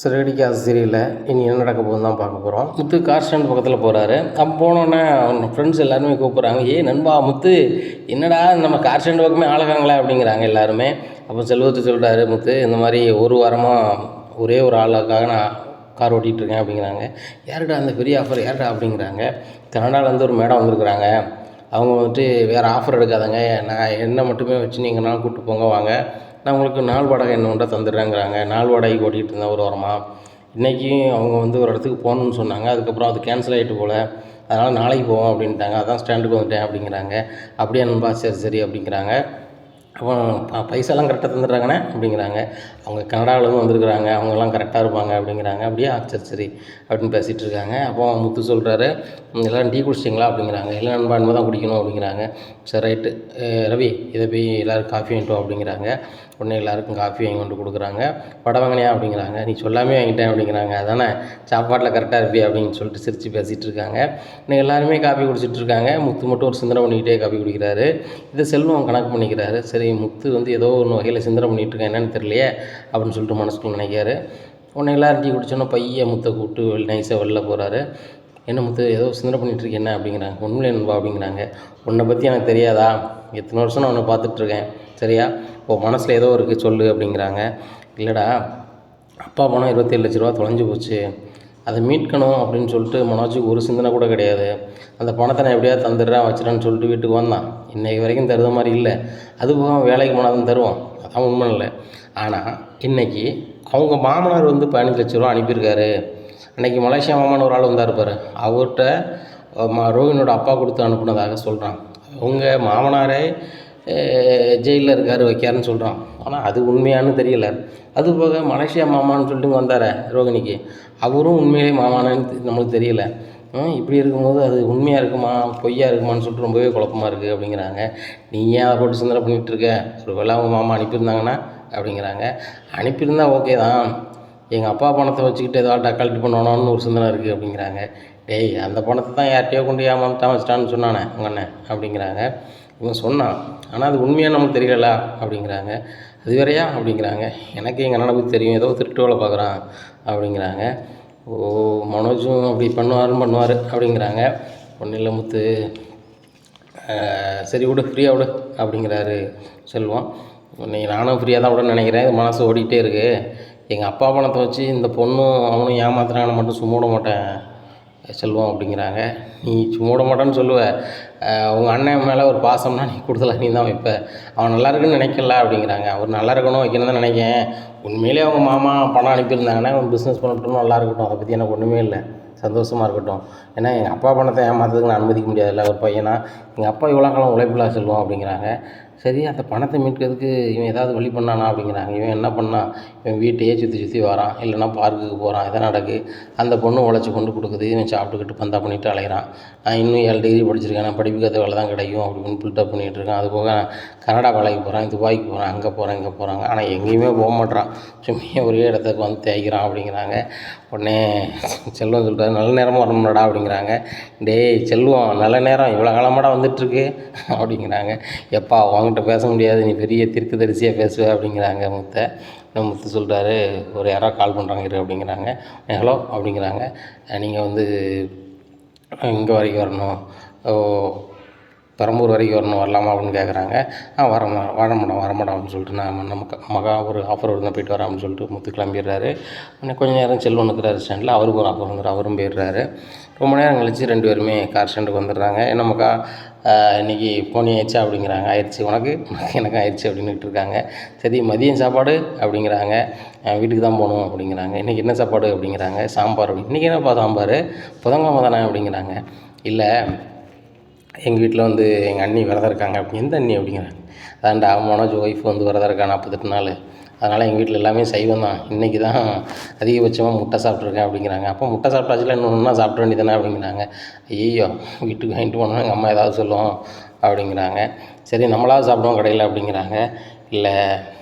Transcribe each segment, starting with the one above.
சிறகடிக்க அது சரியில்லை. இனி என்ன நடக்க போகுதுன்னு தான் பார்க்க போகிறோம். முத்து கார் ஸ்டாண்ட் பக்கத்தில் போகிறாரு. அப்போ போனோடனே அவங்க ஃப்ரெண்ட்ஸ் எல்லாருமே கூப்பிட்றாங்க, நண்பா முத்து, என்னடா நம்ம கார் ஸ்டாண்ட் பக்கமே ஆளுகாங்களே அப்படிங்கிறாங்க எல்லாருமே. அப்போ செல்வத்தை சொல்கிறாரு முத்து, இந்த மாதிரி ஒரு வாரமாக ஒரே ஒரு ஆளுக்காக நான் கார் ஓட்டிகிட்ருக்கேன் அப்படிங்கிறாங்க. யாருடா அந்த பெரிய ஆஃபர், யாருடா அப்படிங்கிறாங்க. கனடாவிலேருந்து ஒரு மேடம் வந்திருக்கிறாங்க. அவங்க வந்துட்டு வேறு ஆஃபர் எடுக்காதங்க, நான் என்ன மட்டுமே வச்சு நீங்கள்னாலும் கூப்பிட்டு போங்க வாங்க, நான் உங்களுக்கு நாள் வாடகை என்ன ஒன்றா தந்துடுறேங்கிறாங்க. நாள் வாடகைக்கு ஓட்டிகிட்டு இருந்தேன் ஒரு வாரமாக. இன்றைக்கி அவங்க வந்து ஒரு இடத்துக்கு போகணுன்னு சொன்னாங்க. அதுக்கப்புறம் அது கேன்சல் ஆகிட்டு போல், அதனால் நாளைக்கு போவோம் அப்படின்ட்டாங்க. அதான் ஸ்டாண்டுக்கு வந்துட்டேன் அப்படிங்கிறாங்க. அப்படியே நண்பா, சரி சரி அப்படிங்கிறாங்க. அப்போ பைசாலாம் கரெக்டாக தந்துடுறாங்கண்ணே அப்படிங்கிறாங்க. அவங்க கனடாவிலேருந்து வந்திருக்கிறாங்க, அவங்கெல்லாம் கரெக்டாக இருப்பாங்க அப்படிங்கிறாங்க. அப்படியே சரி சரி அப்படின்னு பேசிகிட்டு இருக்காங்க. அப்போ முத்து சொல்கிறாரு, எல்லோரும் டீ குடிச்சிட்டிங்களா அப்படிங்கிறாங்க. இல்லை நண்பா, இனிமே தான் குடிக்கணும் அப்படிங்கிறாங்க. சரி ரைட்டு ரவி, இதை போய் எல்லோரும் காஃபி வாங்கிட்டோம் அப்படிங்கிறாங்க. உடனே எல்லாருக்கும் காஃபி வாங்கி கொண்டு கொடுக்குறாங்க. வடை வாங்கினியா அப்படிங்கிறாங்க. நீ சொல்லாமே வாங்கிட்டேன் அப்படிங்கிறாங்க. அதானே சாப்பாட்டில் கரெக்டாக இருப்பியா அப்படின்னு சொல்லிட்டு சிரித்து பேசிகிட்டு இருக்காங்க. இன்னும் எல்லாருமே காஃபி குடிச்சிட்டு இருக்காங்க. முத்து மட்டும் ஒரு சிந்தனை பண்ணிக்கிட்டே காஃபி குடிக்கிறாரு. இதை செல்வம் கணக்கு பண்ணிக்கிறாரு. சரி, முத்து வந்து ஏதோ ஒன்று வகையில் சிந்தனை பண்ணிகிட்டு இருக்கேன், என்னென்னு தெரியலையே அப்படின்னு சொல்லிட்டு மனசுக்குள்ள நினைக்கிறாரு. உடனே எல்லோரும் டீ குடிச்சோன்னா பையன் முத்தை கூப்பிட்டு நைஸாக வெளில போகிறாரு. என்ன முத்து, ஏதோ சிந்தனை பண்ணிகிட்ருக்கேன் என்ன அப்படிங்கிறாங்க. ஒன்றும் நண்பா அப்படிங்கிறாங்க. உன்னை பற்றி எனக்கு தெரியாதா, எத்தனை வருஷம் நான் உன்னை பார்த்துட்ருக்கேன், சரியா? இப்போ மனசில் ஏதோ இருக்குது சொல்லு அப்படிங்கிறாங்க. இல்லைடா, அப்பா பணம் 27 லட்ச ரூபா தொலைஞ்சு போச்சு, அதை மீட்கணும் அப்படின்னு சொல்லிட்டு மனோஜுக்கு ஒரு சிந்தனை கூட கிடையாது. அந்த பணத்தை நான் எப்படியாவது தந்துடுறேன் வச்சுறேன்னு சொல்லிட்டு வீட்டுக்கு வந்தான். இன்றைக்கு வரைக்கும் தருத மாதிரி இல்லை. அதுபோக வேலைக்கு போனால் தான் தருவான், அதான் உண்மை இல்லை. ஆனால் இன்றைக்கி அவங்க மாமனார் வந்து 15 லட்ச ரூபா அனுப்பியிருக்காரு. அன்றைக்கி மலேசியா மாமான்னு ஒரு ஆள் வந்தார் பாரு, அவர்கிட்ட ரோஹினோட அப்பா கொடுத்து அனுப்புனதாக சொல்கிறான். அவங்க மாமனாரே ஜெயிலில் இருக்கார், வைக்காருன்னு சொல்கிறான். ஆனால் அது உண்மையானு தெரியல. அதுபோக மலேசியா மாமான்னு சொல்லிட்டு வந்தார் ரோகிணிக்கு, அவரும் உண்மையிலே மாமானு நம்மளுக்கு தெரியல. இப்படி இருக்கும்போது அது உண்மையாக இருக்குமா பொய்யா இருக்குமான்னு சொல்லிட்டு ரொம்பவே குழப்பமாக இருக்குது அப்படிங்கிறாங்க. நீ ஏன் அதை போட்டு சிந்தனை பண்ணிகிட்ருக்க, ஒரு வேளை அவங்க மாமா அனுப்பியிருந்தாங்கன்னா அப்படிங்கிறாங்க. அனுப்பியிருந்தா ஓகே தான், எங்கள் அப்பா பணத்தை வச்சுக்கிட்டு ஏதாவது டக்கால்ட்டி பண்ணணும்னு ஒரு சிந்தனை இருக்குது அப்படிங்கிறாங்க. டேய், அந்த பணத்தை தான் யார்கிட்டையோ கொண்டு ஏமாத்தான் வச்சிட்டான்னு சொன்னானே உங்கள் அண்ணன் அப்படிங்கிறாங்க. இவன் சொன்னான், ஆனால் அது உண்மையாக நமக்கு தெரியல அப்படிங்கிறாங்க. அது வேறையா அப்படிங்கிறாங்க. எனக்கு எங்கள் அண்ணனை பற்றி தெரியும், ஏதோ திருட்டு வேலை பார்க்குறான் அப்படிங்கிறாங்க. ஓ, மனோஜும் அப்படி பண்ணுவார் அப்படிங்கிறாங்க. ஒன்றும் இல்லை முத்து, சரி விடு, ஃப்ரீயாக விடு அப்படிங்கிறாரு செல்வம். இன்னைக்கு நானும் ஃப்ரீயாக தான் விட நினைக்கிறேன், மனசு ஓடிக்கிட்டே இருக்குது. எங்கள் அப்பா பணத்தை வச்சு இந்த பொண்ணும் அவனும் ஏமாத்துறாங்கன்னு மட்டும் சும்மா விட மாட்டேன் செல்வம் அப்படிங்கிறாங்க. நீ சும்மா விட மாட்டேன்னு சொல்லுவ, உங்கள் அண்ணன் மேலே ஒரு பாசம்னா நீ கொடுத்தல நீ தான் வைப்ப. அவன் நல்லா இருக்குன்னு நினைக்கல அப்படிங்கிறாங்க. அவர் நல்லா இருக்கணும் வைக்கணும் தான் நினைக்கேன். உண்மையிலே அவங்க மாமா பணம் அனுப்பியிருந்தாங்கன்னா அவன் பிஸ்னஸ் பண்ணட்டும், நல்லா இருக்கட்டும், அதை பற்றி எனக்கு ஒன்றுமே இல்லை, சந்தோஷமாக இருக்கட்டும். ஏன்னா எங்கள் அப்பா பணத்தை ஏமாத்துறதுக்கு நான் அனுமதிக்க முடியாதுல்ல ஒரு பையனா. எங்கள் அப்பா இவ்வளோ காலம் உழைப்பில்லா செல்வம் அப்படிங்கிறாங்க. சரி, அந்த பணத்தை மீட்கிறதுக்கு இவன் ஏதாவது வழி பண்ணானா அப்படிங்கிறாங்க. இவன் என்ன பண்ணான், இவன் வீட்டையே சுற்றி வரான், இல்லைனா பார்க்குக்கு போகிறான், இதை நடக்கு. அந்த பொண்ணு உழைச்சி கொண்டு கொடுக்குது, இவன் சாப்பிட்டுக்கிட்டு பந்தா பண்ணிவிட்டு அலைகிறான். நான் இன்னும் 7 டிகிரி படிச்சிருக்கேன், நான் படிப்புக்கு அது வேலை தான் கிடைக்கும் அப்படின்னு பில்டப் பண்ணிகிட்டு இருக்கேன். அது போக கனடா வேலைக்கு போகிறேன், துபாய்க்கு போகிறேன், அங்கே போகிறேன், இங்கே போகிறாங்க, ஆனால் எங்கேயுமே போக மாட்றான், சும்மா ஒரே இடத்துக்கு வந்து தேய்க்கிறான் அப்படிங்கிறாங்க. உடனே செல்வம் சொல்கிறாரு, நல்ல நேரமாக வரணும்டா அப்படிங்கிறாங்க. டேய் செல்வம், நல்ல நேரம் இவ்வளோ காலமாடா வந்துட்டுருக்கு அப்படிங்கிறாங்க. எப்பா அவங்ககிட்ட பேச முடியாது, நீ பெரிய தரிசியாக பேசுவேன் அப்படிங்கிறாங்க முத்தை. முத்து சொல்கிறாரு, ஒரு யாரோ கால் பண்ணுறாங்க இரு அப்படிங்கிறாங்க. ஹலோ அப்படிங்கிறாங்க. நீங்கள் வந்து இங்கே வரைக்கும் வரணும், பெரம்பூர் வரைக்கும் வரணும், வரலாமா அப்படின்னு கேட்குறாங்க. வரமாட்டோம் அப்படின்னு சொல்லிட்டு நான் நமக்கு ஒரு ஆஃபர் வருது, போயிட்டு வரேன் அப்படின்னு சொல்லிட்டு முத்து கிளம்பிடுறாரு. இன்னும் கொஞ்சம் நேரம் செல்வம் இருக்கிறாரு ஸ்டாண்டில், அவருக்கு ஒரு ஆஃபர் வந்துடும், அவரும் போயிடுறாரு. ரொம்ப நேரம் கழிச்சு 2 பேருமே கார் ஸ்டாண்டுக்கு வந்துடுறாங்க. என்னம்மாக்கா இன்றைக்கி போனி ஆயிடுச்சா அப்படிங்கிறாங்க. ஆயிடுச்சு, உனக்கு எனக்கு ஆயிடுச்சு அப்படின்னுட்டு இருக்காங்க. சரி, மதியம் சாப்பாடு அப்படிங்கிறாங்க. வீட்டுக்கு தான் போகணும் அப்படிங்கிறாங்க. இன்றைக்கி என்ன சாப்பாடு அப்படிங்கிறாங்க. சாம்பார் அப்படி. இன்றைக்கி என்னப்பா சாம்பார், புதன்கிழமை தானே அப்படிங்கிறாங்க. இல்லை, எங்கள் வீட்டில் வந்து எங்கள் அண்ணி விரதம் இருக்காங்க அப்படி. எந்த அண்ணி அப்படிங்கிறாங்க. அதான்டா மனோஜ் ஒய்ஃப் வந்து விரதம் இருக்கா 48 நாள், அதனால் எங்கள் வீட்டில் எல்லாமே சைவம் தான், இன்றைக்கி தான் அதிகபட்சமாக முட்டை சாப்பிட்ருக்கேன் அப்படிங்கிறாங்க. அப்போ முட்டை சாப்பிட்டாச்சுல இன்னொன்னா சாப்பிட வேண்டியதானே அப்படிங்கிறாங்க. ஐயோ, வீட்டுக்கு வாங்கிட்டு போனோம்னா எங்கள் அம்மா ஏதாவது சொல்லுவோம் அப்படிங்கிறாங்க. சரி, நம்மளாவது சாப்பிடுவோம் கடையில் அப்படிங்கிறாங்க. இல்லை,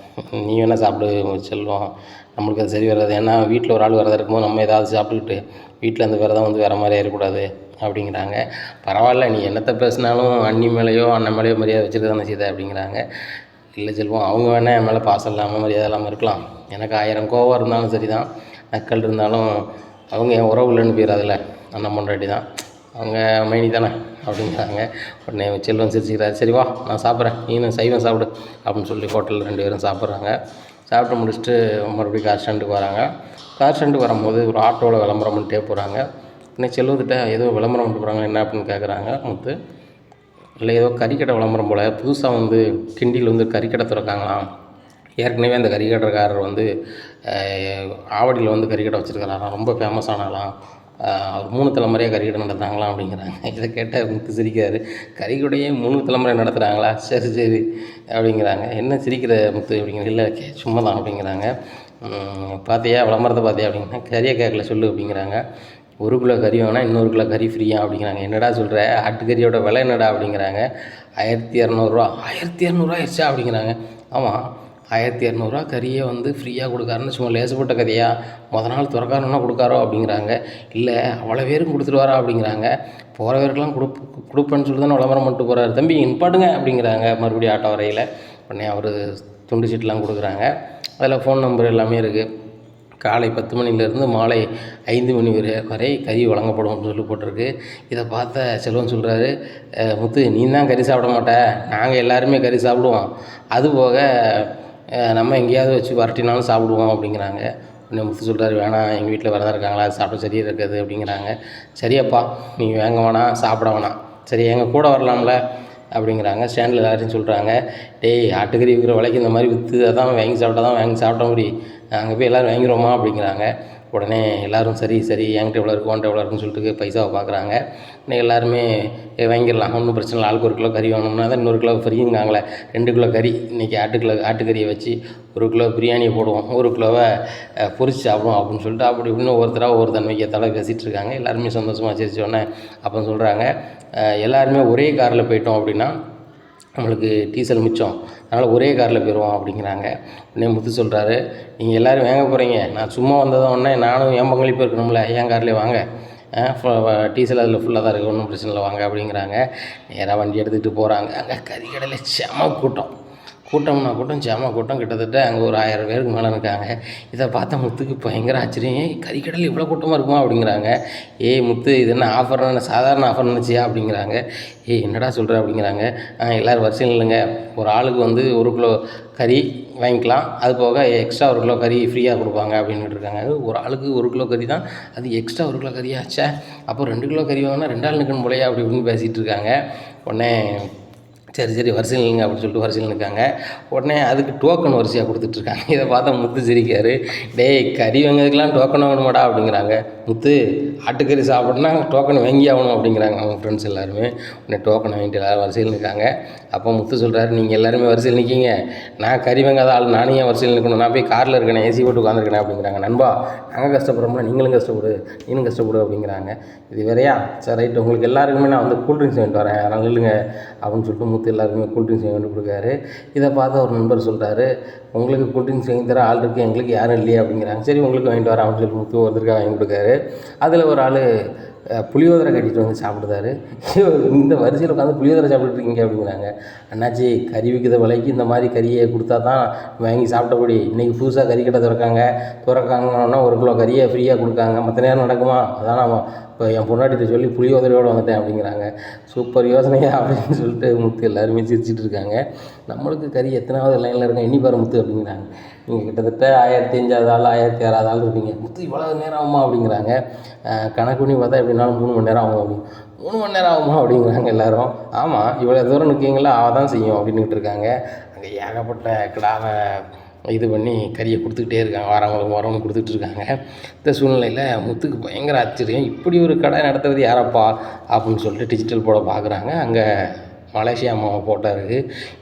நீ வேணால் சாப்பிடு செல்வம், நம்மளுக்கு அது சரி வராது. ஏன்னா வீட்டில் ஒரு ஆள் விரதம் இருக்கும்போது நம்ம ஏதாவது சாப்பிட்டுக்கிட்டு வீட்டில் அந்த விரதம் வந்து வேறு மாதிரி ஆகிடக்கூடாது அப்படிங்கிறாங்க. பரவாயில்ல, நீ என்னத்தை பேசினாலும் அண்ணி மேலேயோ அண்ணன் மேலேயோ மரியாதை வச்சுட்டு தானே செய்த அப்படிங்கிறாங்க. இல்லை செல்வம், அவங்க வேணால் என் மேலே பாசம் இல்லாமல் மரியாதை இல்லாமல் இருக்கலாம், எனக்கு 1000 கோவம் இருந்தாலும் சரி தான், நக்கல் இருந்தாலும் அவங்க என் உறவு இல்லைன்னு போயிடாதுல்ல, அண்ணன் பொண்டாட்டி தான், அவங்க மைனி தானே அப்படிங்கிறாங்க. உடனே செல்வம் சிரிச்சுக்கிறாரு, சரி வா நான் சாப்பிட்றேன், நீனும் சைவம் சாப்பிடு அப்படின்னு சொல்லி ஹோட்டலில் 2 பேரும் சாப்பிட்றாங்க. சாப்பிட்டு முடிச்சுட்டு மறுபடியும் கார் ஸ்டாண்டுக்கு வராங்க. கார் ஸ்டாண்டுக்கு வரும்போது ஒரு ஆட்டோவில் விளம்பரம் பண்ணிட்டே போகிறாங்க. உடனே செல்வத்திட்ட ஏதோ விளம்பரம் பண்ணிட்டு போகிறாங்க, என்ன அப்படின்னு கேட்குறாங்க முத்து. இல்லை ஏதோ கறிக்கடை விளம்பரம் போல், புதுசாக வந்து கிண்டியில் வந்து கறிக்கடை திறக்காங்களாம். ஏற்கனவே அந்த கறிக்கடைக்காரர் வந்து ஆவடியில் வந்து கறிக்கடை வச்சுருக்கிறாராம், ரொம்ப ஃபேமஸானாலாம், அவர் 3 தலைமுறையாக கறிக்கடை நடத்துகிறாங்களாம் அப்படிங்கிறாங்க. இதை கேட்டால் முத்து சிரிக்கிறாரு, கறிக்கடையே 3 தலைமுறை நடத்துகிறாங்களா, சரி சரி அப்படிங்கிறாங்க. என்ன சிரிக்கிற முத்து அப்படிங்கிற, இல்லை சும்மா தான் அப்படிங்கிறாங்க. பார்த்தியா விளம்பரத்தை பார்த்தியா அப்படிங்கன்னா, கறியை கேட்கல சொல்லு அப்படிங்கிறாங்க. 1 கிலோ கறி வாங்கினா இன்னொரு கிலோ கறி ஃப்ரீயா அப்படிங்கிறாங்க. என்னடா சொல்கிற, ஆட்டுக்கறியோட விலை என்னடா அப்படிங்கிறாங்க. 1200 1200 ஆயிடுச்சா அப்படிங்கிறாங்க. ஆமாம், 1200 கறியை வந்து ஃப்ரீயாக கொடுக்காருன்னு சும்மா லேசப்பட்ட கதையா, நாள் திறக்காரன்னா கொடுக்காரோ அப்படிங்கிறாங்க. இல்லை அவ்வளோ பேரும் கொடுத்துட்டு அப்படிங்கிறாங்க. போகிற பேருக்கெல்லாம் கொடுப்பேன்னு சொல்லி தானே விளம்பரம் பண்ணிட்டு போகிறாரு, தம்பி நிப்பாட்டுங்க அப்படிங்கிறாங்க. மறுபடியும் ஆட்டோ வரையில் உடனே அவர் துண்டு சீட்டெலாம் கொடுக்குறாங்க. அதில் ஃபோன் நம்பர் எல்லாமே இருக்குது. காலை 10 மணிலேருந்து மாலை 5 மணி வரை கறி வழங்கப்படும் அப்படின்னு சொல்லி போட்டிருக்கு. இதை பார்த்த செல்வன் சொல்கிறாரு, முத்து நீ தான் கறி சாப்பிட மாட்ட, நாங்கள் எல்லாருமே கறி சாப்பிடுவோம், அதுபோக நம்ம எங்கேயாவது வச்சு வரட்டினாலும் சாப்பிடுவோம் அப்படிங்கிறாங்க. உடனே முத்து சொல்கிறாரு, வேணாம் எங்கள் வீட்டில் வரதான் இருக்காங்களா, அது சாப்பிட சரியாக இருக்காது அப்படிங்கிறாங்க. சரியப்பா நீ வாங்க வேணாம் சாப்பிட வேணாம், சரி எங்கள் கூட வரலாம்ல அப்படிங்கிறாங்க. ஸ்டாண்டில் எல்லாரையும் சொல்கிறாங்க, டேய் ஆட்டுக்கறி விற்கிற விலைக்கு இந்த மாதிரி விற்று அதான் வாங்கி சாப்பிட்ட முடியும், அங்கே போய் எல்லோரும் வாங்கிடுவோமா அப்படிங்கிறாங்க. உடனே எல்லோரும் சரி சரி என்கிட்ட எவ்வளோ இருக்குது உன்ட்ட எவ்வளோ இருக்குன்னு சொல்லிட்டு பைசாவை பார்க்குறாங்க. உடனே எல்லாருமே வாங்கிடலாம், ஒன்றும் பிரச்சனை இல்லை, ஆளுக்கு 1 கிலோ கறி வேணும்னா தான் இன்னொரு கிலோ ஃப்ரீங்காங்களே, 2 கிலோ கறி இன்றைக்கி ஆட்டுக்கறியை வச்சு 1 கிலோ பிரியாணியை போடுவோம், 1 கிலோவை பொரிச்சு சாப்பிடுவோம் அப்படின்னு சொல்லிட்டு அப்படி இப்படின்னு ஒவ்வொருத்தராக ஒவ்வொரு தன்மைக்கு தலை பேசிகிட்டு இருக்காங்க. எல்லாருமே சந்தோஷமாக சிரிச்சோடனே அப்போ சொல்கிறாங்க, எல்லாருமே ஒரே காரில் போயிட்டோம் அப்படின்னா நம்மளுக்கு டீசல் மிச்சம், அதனால் ஒரே காரில் போயிடுவோம் அப்படிங்கிறாங்க. உடனே முத்து சொல்கிறாரு, நீங்கள் எல்லோரும் வாங்க போகிறீங்க, நான் சும்மா வந்ததும் உடனே நானும் என் பங்களிப்பு இருக்கணும்ல, என் கார்லேயே வாங்க, டீசல் அதில் ஃபுல்லாக தான் இருக்குது, ஒன்றும் பிரச்சனை இல்லை வாங்க அப்படிங்கிறாங்க. நேராக வண்டி எடுத்துகிட்டு போகிறாங்க. அங்கே கறிக்கடையில் செம கூட்டம் செம கூட்டம், கிட்டத்தட்ட அங்கே ஒரு 1000 பேருக்கு மேலே இருக்காங்க. இதை பார்த்த முத்துக்கு பயங்கர ஆச்சரியம், கறிக்கடையில் இவ்வளோ கூட்டமாக இருக்குமா அப்படிங்கிறாங்க. முத்து இது என்ன ஆஃபர்னு சாதாரண ஆஃபர் நினச்சியா அப்படிங்கிறாங்க. என்னடா சொல்கிற அப்படிங்கிறாங்க. எல்லோரும் வரிசையில் இல்லைங்க, ஒரு ஆளுக்கு வந்து 1 கிலோ கறி வாங்கிக்கலாம், அது போக எக்ஸ்ட்ரா 1 கிலோ கறி ஃப்ரீயாக கொடுப்பாங்க அப்படின்ட்டு இருக்காங்க. ஒரு ஆளுக்கு 1 கிலோ கறி தான், அது எக்ஸ்ட்ரா 1 கிலோ கறியாச்சா, அப்போ 2 கிலோ கறி வாங்கினா 2 ஆள் நிற்கணும் போலையா அப்படி இப்படின்னு பேசிகிட்டு இருக்காங்க. உடனே சரி வரிசையில் இல்லைங்க அப்படின்னு சொல்லிட்டு வரிசையில் நிற்காங்க. உடனே அதுக்கு டோக்கன் வரிசையாக கொடுத்துட்ருக்காங்க. இதை பார்த்தா முத்து சிரிக்காரு, டேய் கறி வாங்கிறதுக்கெலாம் டோக்கன் வாங்கணுமாடா அப்படிங்கிறாங்க. முத்து ஆட்டுக்கறி சாப்பிட்னா டோக்கன் வாங்கி ஆகணும் அப்படிங்கிறாங்க அவங்க ஃப்ரெண்ட்ஸ் எல்லாருமே. உடனே டோக்கன் வாங்கிட்டு எல்லோரும் வரிசையில் நிற்காங்க. அப்போ முத்து சொல்கிறாரு, நீங்கள் எல்லாருமே வரிசையில் நிற்கிங்க, நான் கறி வாங்காத ஆள், நானும் ஏன் வரிசையில் நிற்கணும், நான் போய் காரில் இருக்கேன், ஏசி போட்டு உட்காந்துருக்கேன் அப்படிங்கிறாங்க. நண்பா நாங்கள் கஷ்டப்படுறோம்னா நீங்களும் கஷ்டப்படு அப்படிங்கிறாங்க. இது வேறையா, சரி ரைட்டு, உங்களுக்கு எல்லாருக்குமே நான் வந்து கூல்ட்ரிங்க்ஸ் வாங்கிட்டு வரேன், அதனால் இல்லைங்க அப்படின்னு சொல்லிட்டு முத்து எல்லாருக்குமே கூல்ட்ரிங்க்ஸ் வாங்கி கொடுக்காரு. இதை பார்த்து ஒரு நண்பர் சொல்கிறாரு, உங்களுக்கு கூல்ட்ரிங்க்ஸ் வாங்கி தர ஆள் இருக்குது, எங்களுக்கு யாரும் இல்லையே அப்படிங்கிறாங்க. சரி உங்களுக்கு வாங்கிட்டு வரேன் அப்படின்னு சொல்லி முத்து ஒருத்தருக்காக வாங்கி கொடுக்காரு. அதில் ஒரு ஆள் புளியோதரை கட்டிட்டு வந்து சாப்பிடுதாரு. இந்த வரிசையில் உட்காந்து புளியோதரை சாப்பிட்டுருக்கீங்க அப்படிங்கிறாங்க. அண்ணாச்சி கறி விற்கிற விலைக்கு இந்த மாதிரி கறியை கொடுத்தா தான் வாங்கி சாப்பிட்டபடி, இன்றைக்கி புதுசாக கறி கடை திறக்காங்கன்னா 1 கிலோ கறியை ஃப்ரீயாக கொடுக்காங்க, மற்ற நேரம் நடக்குமா, அதான் நான் இப்போ என் பொண்டாட்டிகிட்ட சொல்லி புளியோதரையோடு வந்துட்டேன் அப்படிங்கிறாங்க. சூப்பர் யோசனையா அப்படின்னு சொல்லிட்டு முத்து எல்லாருமே சிரிச்சிட்டு இருக்காங்க. நம்மளுக்கு கறி எத்தனாவது லைனில் இருக்க எண்ணி பாரு முத்து அப்படிங்கிறாங்க. நீங்கள் கிட்டத்தட்ட 1500 ஆள் 1600 ஆள் இருப்பீங்க, முத்து இவ்வளோ நேரம் ஆகுமா அப்படிங்கிறாங்க. கணக்கு பண்ணி பார்த்தா எப்படின்னாலும் 3 மணி நேரம் ஆகும் அப்படின்னு. 3 மணி நேரம் ஆகுமா அப்படிங்கிறாங்க எல்லோரும். ஆமாம் இவ்வளோ தூரம் நிற்கிங்களா தான் செய்யும் அப்படின்னுட்டு இருக்காங்க. அங்கே ஏகப்பட்ட கிடாவை இது பண்ணி கறியை கொடுத்துக்கிட்டே இருக்காங்க, வரவங்களுக்கு கொடுத்துட்டு இருக்காங்க. இந்த சூழ்நிலையில் முத்துக்கு பயங்கர ஆச்சரியம், இப்படி ஒரு கடை நடத்துறது யாரப்பா அப்படின்னு சொல்லிட்டு டிஜிட்டல் போர்டை பார்க்குறாங்க. அங்கே மலேசியா மாமா போட்டார்.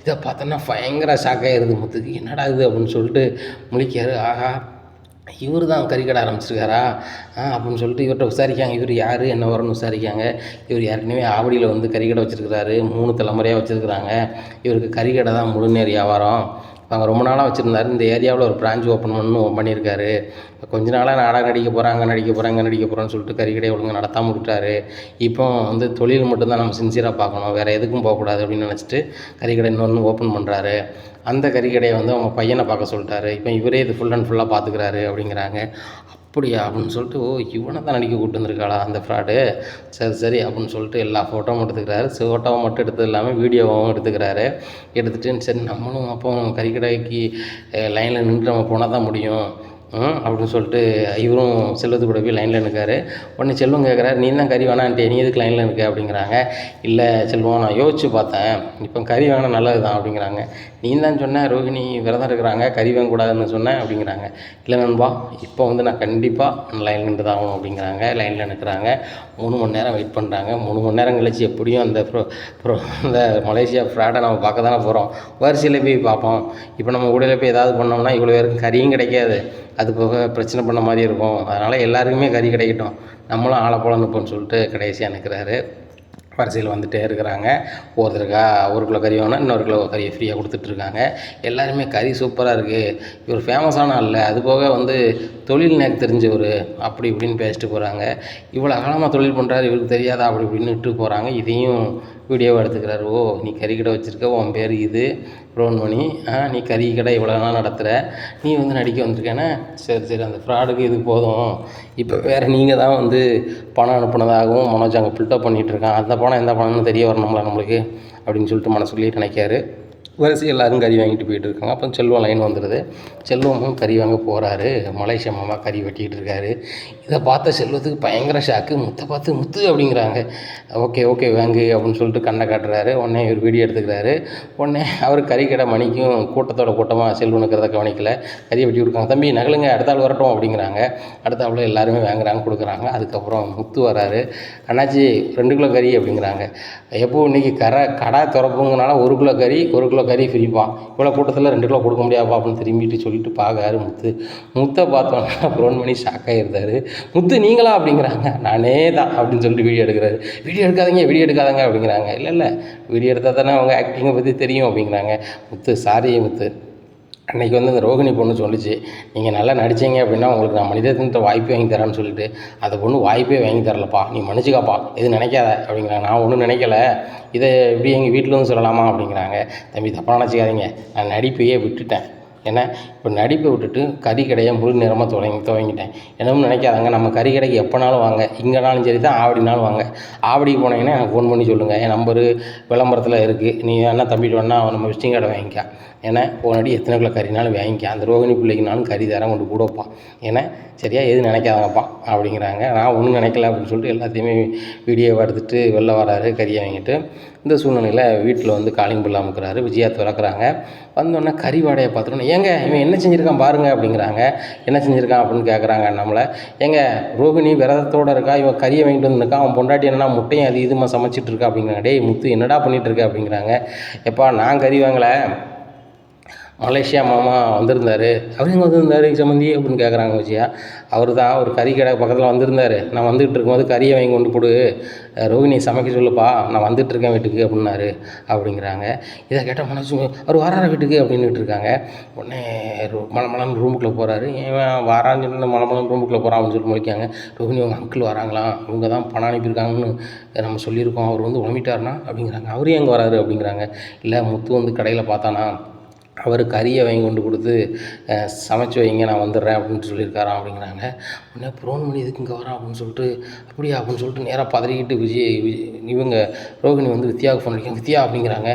இதை பார்த்தோன்னா பயங்கர ஷாக்காகிடுது முத்துக்கு, என்னடா இது அப்படின்னு சொல்லிட்டு முழிக்காரு. ஆஹா இவர் தான் கறிக்கடை ஆரம்பிச்சிருக்காரா அப்படின்னு சொல்லிட்டு இவர்கிட்ட விசாரிக்காங்க. இவர் யார் என்ன வரணும்னு விசாரிக்காங்க. இவர் ஏற்கனவே ஆவடியில் வந்து கறிக்கடை வச்சுருக்கிறாரு, 3 தலைமுறையாக வச்சுருக்குறாங்க. இவருக்கு கறிக்கடை தான் முழு நேர வியாபாரம். அங்கே ரொம்ப நாளாக வச்சுருந்தாரு. இந்த ஏரியாவில் ஒரு பிரான்ச் ஓப்பன் பண்ணியிருக்காரு. கொஞ்ச நாளாக நாடகம் நடிக்க போகிறாங்க இங்கே நடிக்க போகிறோன்னு சொல்லிட்டு கறிக்கடையை ஒழுங்காக நடத்தாமல் விட்டாரு. இப்போ வந்து தொழில் மட்டும்தான் நம்ம சின்சியராக பார்க்கணும், வேறு எதுக்கும் போகக்கூடாது அப்படின்னு நினச்சிட்டு கறிக்கடை இன்னொன்று ஓப்பன் பண்ணுறாரு. அந்த கறிக்கடையை வந்து அவங்க பையனை பார்க்க சொல்லிட்டாரு. இப்போ இவரே இது ஃபுல் அண்ட் ஃபுல்லாக பார்த்துக்கிறாரு அப்படிங்கிறாங்க. அப்படியா அப்படின்னு சொல்லிட்டு, ஓ இவனை தான் நடிக்க கூப்பிட்டு வந்திருக்காளா அந்த ஃப்ராடு, சரி சரி அப்படின்னு சொல்லிட்டு எல்லா ஃபோட்டோவும் எடுத்துக்கிறாரு. ஃபோட்டோவை மட்டும் எடுத்தது இல்லாமல் வீடியோவும் எடுத்துக்கிறாரு. எடுத்துகிட்டு சரி நம்மளும் அப்போ கறிக்கடைக்கு லைனில் நின்று நம்ம போனால் தான் முடியும் அப்படின்னு சொல்லிட்டு இவரும் செல்வத்து கூட போய் லைனில் நிற்காரு. உடனே செல்வம் கேட்குறாரு, நீ தான் கறி வேணான்ட்டே நீ எதுக்கு லைனில் நிற்க அப்படிங்கிறாங்க. இல்லை செல்வம், நான் யோசிச்சு பார்த்தேன், இப்போ கறி வேணாம் நல்லது தான் அப்படிங்கிறாங்க. நீ தான் சொன்ன ரோகிணி விரதம் இருக்கிறாங்க கறி வாங்கக்கூடாதுன்னு சொன்னேன் அப்படிங்கிறாங்க. இல்லை நண்பா, இப்போ நான் கண்டிப்பாக லைனில் நின்று தான் ஆகணும் அப்படிங்கிறாங்க. லைனில் நிற்கிறாங்க. 3 மணி நேரம் வெயிட் பண்ணுறாங்க. 3 மணி நேரம் கழிச்சு எப்படியும் அந்த இந்த மலேசியா ஃப்ராடை நம்ம பார்க்க தானே போகிறோம். வரிசையில் போய் பார்ப்போம். இப்போ நம்ம ஊடையில் போய் ஏதாவது பண்ணோம்னா இவ்வளோ பேருக்கு கறியும் கிடைக்காது, அது போக பிரச்சனை பண்ண மாதிரி இருக்கும். அதனால் எல்லாருக்குமே கறி கிடைக்கட்டும், நம்மளும் ஆளை போல நிற்போம்னு சொல்லிட்டு கடைசியாக நிற்கிறாரு. வரிசையில் வந்துகிட்டே இருக்கிறாங்க. ஒருத்தருக்கா 1 கிலோ கறி வேணும்னா இன்னொரு கிலோ கறியை ஃப்ரீயாக கொடுத்துட்ருக்காங்க. எல்லாருமே கறி சூப்பராக இருக்குது, இவர் ஃபேமஸான ஆள், அது போக தொழில் எனக்கு தெரிஞ்சவர் அப்படி இப்படின்னு பேசிட்டு போகிறாங்க. இவ்வளோ காலமாக தொழில் பண்ணுறாரு, இவருக்கு தெரியாதா அப்படி இப்படின்னு விட்டு போகிறாங்க. இதையும் வீடியோவை எடுத்துக்கிறாரு. ஓ நீ கறி கடை வச்சுருக்க, உன் பேர் இது ப்ரோன்மணி, நீ கறி கடை இவ்வளோ நாள் நடத்துகிற, நீ நடிக்க வந்திருக்கேன்னா சரி சரி அந்த ஃப்ராடுக்கு இது போதும், இப்போ வேறு நீங்கள் தான் பணம் அனுப்புனதாகவும் மனோஜ் அங்கே பில்டப் பண்ணிகிட்ருக்கான், அந்த பணம் எந்த பணம்னு தெரிய வரணும்ல நம்மளுக்கு அப்படின்னு சொல்லிட்டு மனசுக்குள்ளேயே நினைக்காரு. வரிசை எல்லோரும் கறி வாங்கிட்டு போயிட்டுருக்காங்க. அப்போ செல்வம் லைன் வந்துடுது. செல்வமும் கறி வாங்க போகிறாரு. மலேசியா மாமா கறி வெட்டிக்கிட்டு இருக்காரு. இதை பார்த்த செல்வத்துக்கு பயங்கர ஷாக்கு. முத்தை பார்த்து முத்து அப்படிங்கிறாங்க. ஓகே ஓகே வாங்கு அப்படின்னு சொல்லிட்டு கண்ணை காட்டுறாரு. உடனே இவர் வீடியோ எடுத்துக்கிறாரு. உடனே அவர் கறி கடை மணிக்கும் கூட்டத்தோட கூட்டமாக செல்வனுக்கிறத கவனிக்கல. கறியை வெட்டி கொடுக்காங்க. தம்பி நகலுங்க, அடுத்த ஆள் வரட்டும் அப்படிங்கிறாங்க. அடுத்த ஆள் எல்லாருமே வாங்குறாங்க, கொடுக்குறாங்க. அதுக்கப்புறம் முத்து வராரு. அண்ணாச்சி 2 கிலோ கறி அப்படிங்கிறாங்க. எப்போ இன்றைக்கி கடை திறப்புங்கனால 1 கிலோ கறி 1 கிலோ கறி ஃப்ரீப்பா, இவ்வளோ கூட்டத்தில் 2 கிலோ கொடுக்க முடியாதுப்பா அப்படின்னு திரும்பிட்டு சொல்லிட்டு பார்க்காரு. முத்தை பார்த்தோன்னா ப்ரோன்மணி ஷாக் ஆகிருந்தாரு. முத்து நீங்களா அப்படிங்கிறாங்க. நானே தான் அப்படின்னு சொல்லிட்டு வீடியோ எடுக்கிறாரு. வீடியோ எடுக்காதங்க அப்படிங்கிறாங்க. இல்லை வீடியோ எடுத்தால் தானே அவங்க ஆக்டிங்கை பற்றி தெரியும் அப்படிங்கிறாங்க. முத்து சாரி முத்து, அன்றைக்கி அந்த ரோகிணி பொண்ணு சொல்லிச்சு, நீங்கள் நல்லா நடித்தீங்க அப்படின்னா உங்களுக்கு நான் மனிதத்தின் வாய்ப்பே வாங்கி தரேன்னு சொல்லிட்டு, அந்த பொண்ணு வாய்ப்பே வாங்கி தரலப்பா, நீ மன்னிச்சுக்காப்பா, எதுவும் நினைக்காத அப்படிங்கிறாங்க. நான் ஒன்றும் நினைக்கல, இதை இப்படி எங்கள் வீட்டில் சொல்லலாமா அப்படிங்கிறாங்க. தம்பி தப்பாக நினச்சிக்காதீங்க, நான் நடிப்பையே விட்டுட்டேன், ஏன்னா இப்போ நடிப்பை விட்டுட்டு கறி கடையை முழு நேரமாக துவங்கிட்டேன். என்னன்னு நினைக்காதாங்க, நம்ம கறி கடைக்கு எப்போனாலும் வாங்க, இங்கேனாலும் சரி தான், ஆவடினாலும் வாங்க. ஆவடிக்கு போனீங்கன்னா எனக்கு ஃபோன் பண்ணி சொல்லுங்கள், என் நம்பரு விளம்பரத்தில் இருக்குது. நீ என்ன தம்பிட்டு வேணா நம்ம விசிட்டிங் கார்டை வாங்கிக்க, ஏன்னா போனாடி எத்தனை கிலோ கறினாலும் வாங்கிக்க, அந்த ரோகிணி பிள்ளைக்குனாலும் கறி தரம் கொண்டு கூட வைப்பான், ஏன்னா சரியா எதுவும் நினைக்காதங்கப்பா அப்படிங்கிறாங்க. நான் ஒன்றும் நினைக்கல அப்படின்னு சொல்லிட்டு எல்லாத்தையுமே வீடியோவை எடுத்துகிட்டு வெளில வராரு கறியை வாங்கிட்டு. இந்த சூழ்நிலையில் வீட்டில் காலிங் பில் அமுக்கிறாரு. விஜயா திறக்கிறாங்க. வந்தோடனே கறி வாடையை பார்த்துட்டோன்னே, ஏங்க இவன் என்ன செஞ்சுருக்கான் பாருங்க அப்படிங்கிறாங்க. என்ன செஞ்சுருக்கான் அப்படின்னு கேட்குறாங்க நம்மளை. ஏங்க ரோகிணி விரதத்தோடு இருக்கா, இவன் கறியை வாங்கிட்டு வந்துருக்கான், அவன் பொண்டாட்டி என்னன்னா முட்டையும் அது இதுமா சமைச்சிட்டு இருக்கா அப்படிங்கிறாங்க. டேய் முத்து என்னடா பண்ணிகிட்டு இருக்க அப்படிங்கிறாங்க. எப்பா நான் கறி வாங்கலை, மலேசியா மாமா வந்திருந்தார். அவர் எங்கே வந்திருந்தார் சம்மந்தி அப்படின்னு கேட்குறாங்க விஜயா. அவர் தான் ஒரு கறி கடை பக்கத்தில் வந்திருந்தார். நான் வந்துகிட்டு இருக்கும்போது கறியை வாங்கி கொண்டு கொடு, ரோகிணி சமைக்க சொல்லுப்பா, நான் வந்துட்டுருக்கேன் வீட்டுக்கு அப்படின்னாரு அப்படிங்கிறாங்க. இதை கேட்டால் மனசு அவர் வராற வீட்டுக்கு அப்படின்னுட்டு இருக்காங்க. உடனே மலமலன் ரூமுக்குள்ளே போகிறாரு. ஏன் வாரான்னு சொல்லி மலமலன் ரூமுக்குள்ளே போகிறான் அப்படின்னு சொல்லி முடிக்காங்க. ரோகிணி அவங்க அங்கிள் வராங்களாம், அவங்க தான் பணம் அனுப்பியிருக்காங்கன்னு நம்ம சொல்லியிருக்கோம், அவர் உழமிட்டாருனா அப்படிங்கிறாங்க. அவரும் எங்கே வராரு அப்படிங்கிறாங்க. இல்லை முத்து கடையில் பார்த்தானா, அவர் கறியை வாங்கி கொண்டு கொடுத்து சமைச்சு வைங்க நான் வந்துடுறேன் அப்படின்னு சொல்லியிருக்காராம் அப்படிங்கிறாங்க. உடனே ப்ரோன்மணி இதுக்கு இங்கே வரான் அப்படின்னு சொல்லிட்டு, அப்படியா அப்படின்னு சொல்லிட்டு நேராக பதறிக்கிட்டு இவங்க ரோகிணி வித்யாவுக்கு ஃபோன் அடிக்காங்க. வித்யா அப்படிங்கிறாங்க.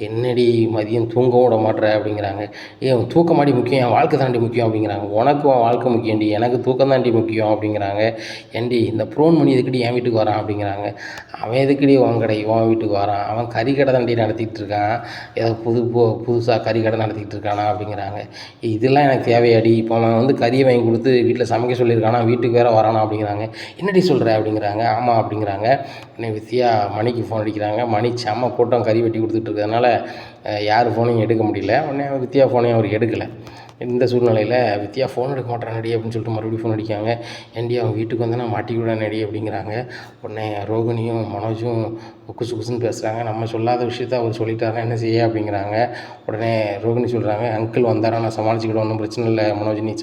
என்னடி மதியம் தூங்கவும் விட மாட்டேற அப்படிங்கிறாங்க. ஏன் தூக்கமாடி முக்கியம், என் வாழ்க்கை தாண்டி முக்கியம் அப்படிங்கிறாங்க. உனக்கு உன் வாழ்க்கை முக்கியம்டி, எனக்கு தூக்கம் தாண்டி முக்கியம் அப்படிங்கிறாங்க. ஏண்டி இந்த ப்ரோன்மணி எதுக்கடி என் வீட்டுக்கு வரான் அப்படிங்கிறாங்க. அவன் எதுக்கடி உன் கடை உன் வீட்டுக்கு வரான், அவன் கறி கடை தாண்டி நடத்திக்கிட்டு இருக்கான், ஏதோ புதுசாக கறி கடை நடத்திக்கிட்டு இருக்கானா அப்படிங்கிறாங்க. இதெல்லாம் எனக்கு தேவையாடி, இப்போ அவன் கறியை வாங்கி கொடுத்து வீட்டில் சமைக்க சொல்லியிருக்கானா, வீட்டுக்கு வேறு வரானா அப்படிங்கிறாங்க. என்னடி சொல்கிற அப்படிங்கிறாங்க. ஆமாம் அப்படிங்கிறாங்க. உடனே வித்யா மணிக்கு ஃபோன் அடிக்கிறாங்க. மணி செம்ம கூட்டம் கறி வெட்டி கொடுத்துட்டு இருக்கிறதுனால யார் ஃபோனையும் எடுக்க முடியல. உடனே வித்யா ஃபோனையும் அவர் எடுக்கலை. இந்த சூழ்நிலையில் வித்யா ஃபோன் எடுக்க மாட்டேறானடி அப்படின்னு சொல்லிட்டு மறுபடியும் ஃபோன் அடிக்காங்க. ஏண்டி அவன் வீட்டுக்கு வந்தால் நான் மாட்டிக்க விடானடி அப்படிங்கிறாங்க. உடனே ரோகிணியும் மனோஜும் குசு குசுன்னு பேசுகிறாங்க. நம்ம சொல்லாத விஷயத்த அவர் சொல்லிட்டாருன்னா என்ன செய்ய அப்படிங்கிறாங்க. உடனே ரோகிணி சொல்கிறாங்க, அங்கிள் வந்தாரா நான் சமாளிச்சுக்கிடுவோம், ஒன்றும் பிரச்சனை இல்லை மனோஜ், நீ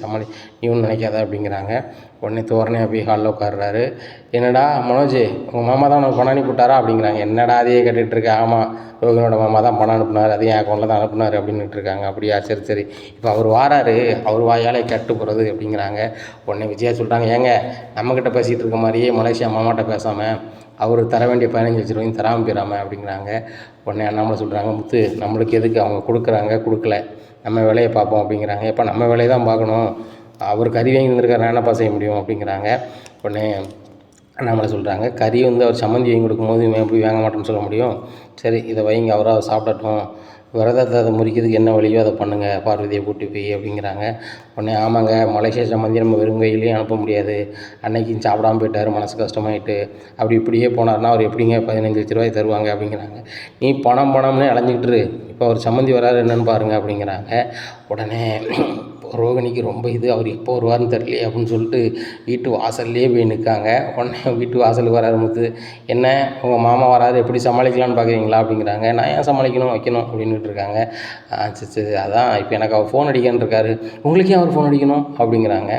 ஒன்றும் நினைக்காத அப்படிங்கிறாங்க. உடனே தோரணையாக போய் ஹாலில் உட்கார்றாரு. என்னடா மனோஜ், உங்கள் மாமா தான் உனக்கு பணம் அனுப்பிவிட்டாரா அப்படிங்கிறாங்க. என்னடா அதையே கேட்டுட்ருக்க? ஆமாம், ரோகிணியோட மாமா தான் பணம் அனுப்புனார், அதையும் அக்கௌண்ட்டில் தான் அனுப்புனார் அப்படின்னுட்டு இருக்காங்க. அப்படியா, சரி சரி, இப்போ அவர் வாராரு, அவர் வாயாலே கேட்டு போகிறது அப்படிங்கிறாங்க. உடனே விஜயா சொல்கிறாங்க, ஏங்க நம்மக்கிட்ட பேசிகிட்டு இருக்க மாதிரியே மலேசியா மாமாட்ட பேசாமல் அவர் தர வேண்டிய 15,00,000 தராமல் போயிடாமல் அப்படிங்கிறாங்க. உடனே அண்ணாமலை சொல்கிறாங்க, முத்து நம்மளுக்கு எதுக்கு, அவங்க கொடுக்குறாங்க கொடுக்கல, நம்ம வேலையை பார்ப்போம் அப்படிங்கிறாங்க. எப்போ நம்ம வேலையை தான் பார்க்கணும், அவர் கறி வாங்கி வந்திருக்காரு, நான் என்னப்பா செய்ய முடியும் அப்படிங்கிறாங்க. உடனே அண்ணாமலை சொல்கிறாங்க, கறி அவர் சம்மந்தி வாங்கி கொடுக்கும்போது இவன் எப்படி வாங்க மாட்டேன்னு சொல்ல முடியும், சரி இதை வைங்க, அவராக சாப்பிடட்டும், விரதத்தை அதை முறிக்கிறதுக்கு என்ன வழியோ அதை பண்ணுங்கள், பார்வதியை கூட்டி போய் அப்படிங்கிறாங்க. உடனே ஆமாங்க, மலேசியா சம்மந்தி நம்ம வெறும் கையிலையும் அனுப்ப முடியாது, அன்னைக்கும் சாப்பிடாமல் போயிட்டார், மனசு கஷ்டமாயிட்டு, அப்படி இப்படியே போனார்னா அவர் எப்படிங்க 15,00,000 தருவாங்க அப்படிங்கிறாங்க. நீ பணம்னு அலைஞ்சிக்கிட்டு இப்போ அவர் சம்மந்தி வராரு என்னன்னு பாருங்கள் அப்படிங்கிறாங்க. உடனே ரோகிணிக்கு ரொம்ப அவர் எப்போ வருவார்னு தெரியலையே அப்படின்னு சொல்லிட்டு வீட்டு வாசல்லையே போய் நிற்காங்க. உடனே வீட்டு வாசலுக்கு வராரு முத்து, என்ன உங்கள் மாமா வராரு, எப்படி சமாளிக்கலான்னு பார்க்குறீங்களா அப்படிங்கிறாங்க. நான் ஏன் சமாளிக்கணும் வைக்கணும் அப்படின்ட்டு இருக்காங்க. சரி சரி, அதான் இப்போ எனக்கு அவர் ஃபோன் அடிக்கன்னு இருக்காரு, உங்களுக்கே அவர் ஃபோன் அடிக்கணும் அப்படிங்கிறாங்க.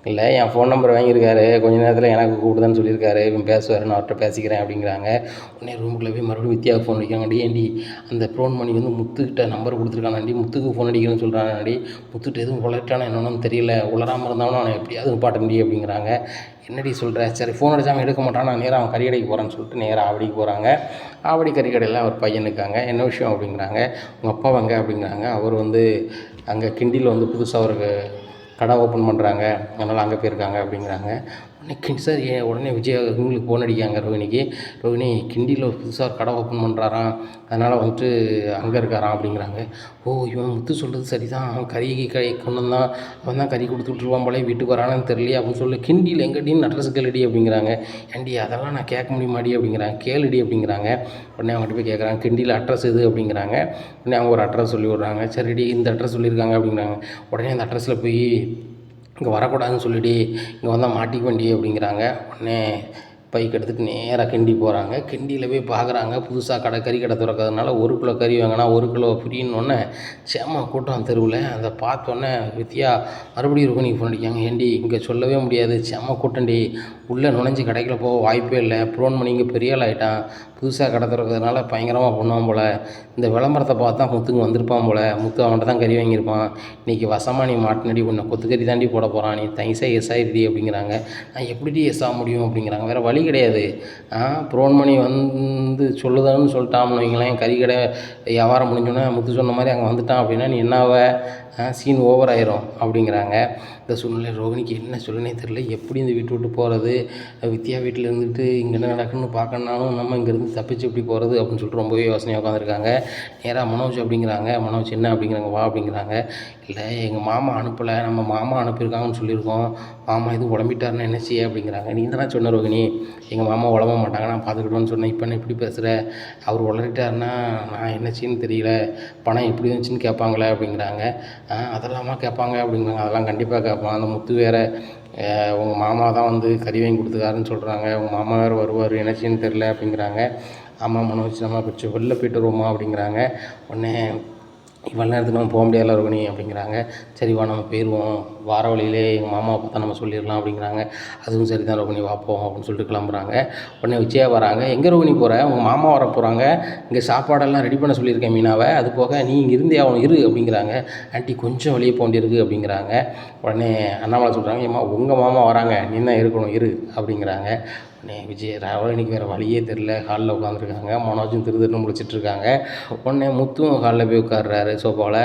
இல்லை, என் ஃபோன் நம்பர் வாங்கியிருக்காரு, கொஞ்ச நேரத்தில் எனக்கு கூப்பிடுதான்னு சொல்லியிருக்காரு, இவன் பேசுவார், நான் அவர்கிட்ட பேசிக்கிறேன் அப்படிங்கிறாங்க. உடனே ரூமுக்குள்ளே போய் மறுபடியும் வித்தியாவுக்கு ஃபோன் அடிக்காங்க. ஏண்டி அந்த ப்ரோன் மணி முத்துக்கிட்ட நம்பர் கொடுத்துருக்கானாண்டி, முத்துக்கு ஃபோன் அடிக்கணும்னு சொல்கிறானாண்டி, முத்துக்கிட்ட எதுவும் உளட்டானா என்னன்னு தெரியல, உளராமல் இருந்தாலும் அவனை எப்படியாவது நிப்பாட்ட அப்படிங்கிறாங்க. என்னடி சொல்கிற, சரி ஃபோன் அடித்தாமல் எடுக்க மாட்டான், நான் நேராக அவன் கறி கடைக்கு போகிறேன்னு சொல்லிட்டு நேராக ஆவடிக்கு போகிறாங்க. ஆவடி கறி கடையில் அவர் பையன் இருக்காங்க. என்ன விஷயம் அப்படிங்கிறாங்க. உங்கள் அப்பா வாங்க அப்படிங்கிறாங்க. அவர் அங்கே கிண்டியில் புதுசாக ஒரு கடை ஓப்பன் பண்ணுறாங்க, அதனால் அங்கே போயிருக்காங்க அப்படிங்கிறாங்க. உடனே சார் உடனே விஜய் இவங்களுக்கு ஃபோன் அடிக்காங்க ரோகிணிக்கு. ரோகிணி கிண்டியில் புதுசாக ஒரு கடை ஓப்பன் பண்ணுறாராம், அதனால் அங்கே இருக்காராம் அப்படிங்கிறாங்க. ஓ, இவன் முத்து சொல்கிறது சரி தான், அவன் கறி கொண்டு வந்தான், அவன் தான் கறி கொடுத்து விட்ருவான் போல, வீட்டுக்கு வரானு தெரியலையே அப்படின்னு சொல்லி, கிண்டியில் எங்கடின்னு அட்ரஸ் கேளுடி அப்படிங்கிறாங்க. ஏண்டி அதெல்லாம் நான் கேட்க முடியுமாடி அப்படிங்கிறாங்க. கேளுடி அப்படிங்கிறாங்க. உடனே அவங்ககிட்ட போய் கேட்குறாங்க, கிண்டியில் அட்ரஸ் எது அப்படிங்கிறாங்க. உடனே அவங்க ஒரு அட்ரஸ் சொல்லி விட்றாங்க. சரிடி இந்த அட்ரஸ் சொல்லியிருக்காங்க அப்படிங்கிறாங்க. உடனே அந்த அட்ரஸில் போய் இங்கே வரக்கூடாதுன்னு சொல்லிடி, இங்கே வந்தால் மாட்டிக்க வேண்டி அப்படிங்கிறாங்க. உடனே பைக் எடுத்துகிட்டு நேராக கிண்டி போகிறாங்க. கிண்டியில் போய் பார்க்குறாங்க, புதுசாக கறி கடை திறக்கிறதுனால 1 கிலோ கறி வாங்கினா 1 கிலோ ஃப்ரீன்னொன்னே சேம கூட்டம் தெருவில். அதை பார்த்தோன்னே வித்தியா மறுபடியும் ரோகிணிக்கு ஃபோன் அடிக்காங்க. ஏண்டி இங்கே சொல்லவே முடியாது, செம்ம கூட்டண்டி, உள்ளே நுழைஞ்சி கடைக்குள்ள போக வாய்ப்பே இல்லை, ப்ரோன் பண்ணி இங்கே பெரிய ஆள் ஆகிட்டான், புதுசாக கடை திறக்கிறதுனால பயங்கரமாக பண்ணுவான் போல், இந்த விளம்பரத்தை பார்த்து தான் முத்துங்க வந்திருப்பான் போல், முத்து அவன்கிட்ட தான் கறி வாங்கியிருப்பான், இன்றைக்கி வசமாக நீ மாட்டினடி, உன்னை கொத்துக்கறி தாண்டி போட போகிறான், நீ தைஸாக எஸ் ஆகிடுடி அப்படிங்கிறாங்க. நான் எப்படிடி எஸ் ஆக முடியும் அப்படிங்கிறாங்க. வேறு வழி கிடையாது, ப்ரோன் பண்ணி சொல்லுதான்னு சொல்லிட்டான்னு வைங்களேன், கறி கடை வியாபாரம் முடிஞ்சோன்னே முத்து சொன்ன மாதிரி அங்கே வந்துட்டான் அப்படின்னா நீ என்னாவ, சீன் ஓவர் ஆயிரும் அப்படிங்கிறாங்க. இந்த சூழ்நிலை ரோகிணிக்கு என்ன சொல்லுனே தெரியல, எப்படி இந்த வீட்டு விட்டு போகிறது, வித்யா வீட்டில் இருந்துட்டு இங்கே என்ன நடக்குன்னு பார்க்கணுனாலும் நம்ம இங்கேருந்து தப்பிச்சு எப்படி போகிறது அப்படின்னு சொல்லிட்டு ரொம்பவே யோசனையாக உட்காந்துருக்காங்க. நேராக மனோஜ் அப்படிங்கிறாங்க. மனோஜ் என்ன அப்படிங்கிறாங்க, வா அப்படிங்கிறாங்க. இல்லை எங்கள் மாமா அனுப்பலை, நம்ம மாமா அனுப்பியிருக்காங்கன்னு சொல்லியிருக்கோம், மாமா இது உடம்பிட்டாருன்னு என்ன செய்ய அப்படிங்கிறாங்க. நீ தானே சொன்ன ரோகிணி, எங்கள் மாமா உடம்ப மாட்டாங்க, நான் பார்த்துக்கிட்டோன்னு சொன்னேன், இப்போ என்ன இப்படி பேசுகிற, அவர் உளறிட்டாருன்னா நான் என்ன செய்யன்னு தெரியல, பணம் எப்படி இருந்துச்சுன்னு கேட்பாங்களே அப்படிங்கிறாங்க. அதெல்லாமா கேட்பாங்க அப்படிங்கிறாங்க. அதெல்லாம் கண்டிப்பாக கேட்பான், அந்த முத்து வேறு உங்கள் மாமா தான் கறி வாங்கி கொடுத்துக்காருன்னு சொல்கிறாங்க, உங்கள் மாமா வேறு வருவார், என்ன செய்யன்னு தெரில அப்படிங்கிறாங்க. ஆமாம் மனோஜ், நம்ம கொஞ்சம் வெளில போய்ட்டு வருவோமா அப்படிங்கிறாங்க. உடனே இவ்வளோ நேரத்துக்கு நம்ம போக முடியாதுல ரோகிணி அப்படிங்கிறாங்க. சரி வா நம்ம போயிடுவோம், வார வழியிலே எங்கள் மாமாவை பார்த்தா நம்ம சொல்லிடலாம் அப்படிங்கிறாங்க. அதுவும் சரி தான் ரோகிணி, வாப்போம் அப்படின்னு சொல்லிட்டு கிளம்புறாங்க. உடனே விஜயா வராங்க. எங்கே ரோகிணி போகிற, உங்கள் மாமா வர போகிறாங்க, இங்கே சாப்பாடெல்லாம் ரெடி பண்ண சொல்லியிருக்கேன் மீனாவை, அது போக நீ இங்கே இருந்தே அவனை இரு அப்படிங்கிறாங்க. ஆண்டி கொஞ்சம் வெளியே போக வேண்டியிருக்கு அப்படிங்கிறாங்க. உடனே அண்ணாமலை சொல்கிறாங்க, ஏம்மா உங்கள் மாமா வராங்க, நீ தான் இருக்கணும் இரு அப்படிங்கிறாங்க. உடனே ரோகிணிக்கு வேறு வழியே தெரில, ஹாலில் உட்காந்துருக்காங்க. மனோஜும் திருன்னு முழிச்சிட்ருக்காங்க. உடனே முத்தும் ஹாலில் போய் உட்காடுறாரு சோஃபாவில்.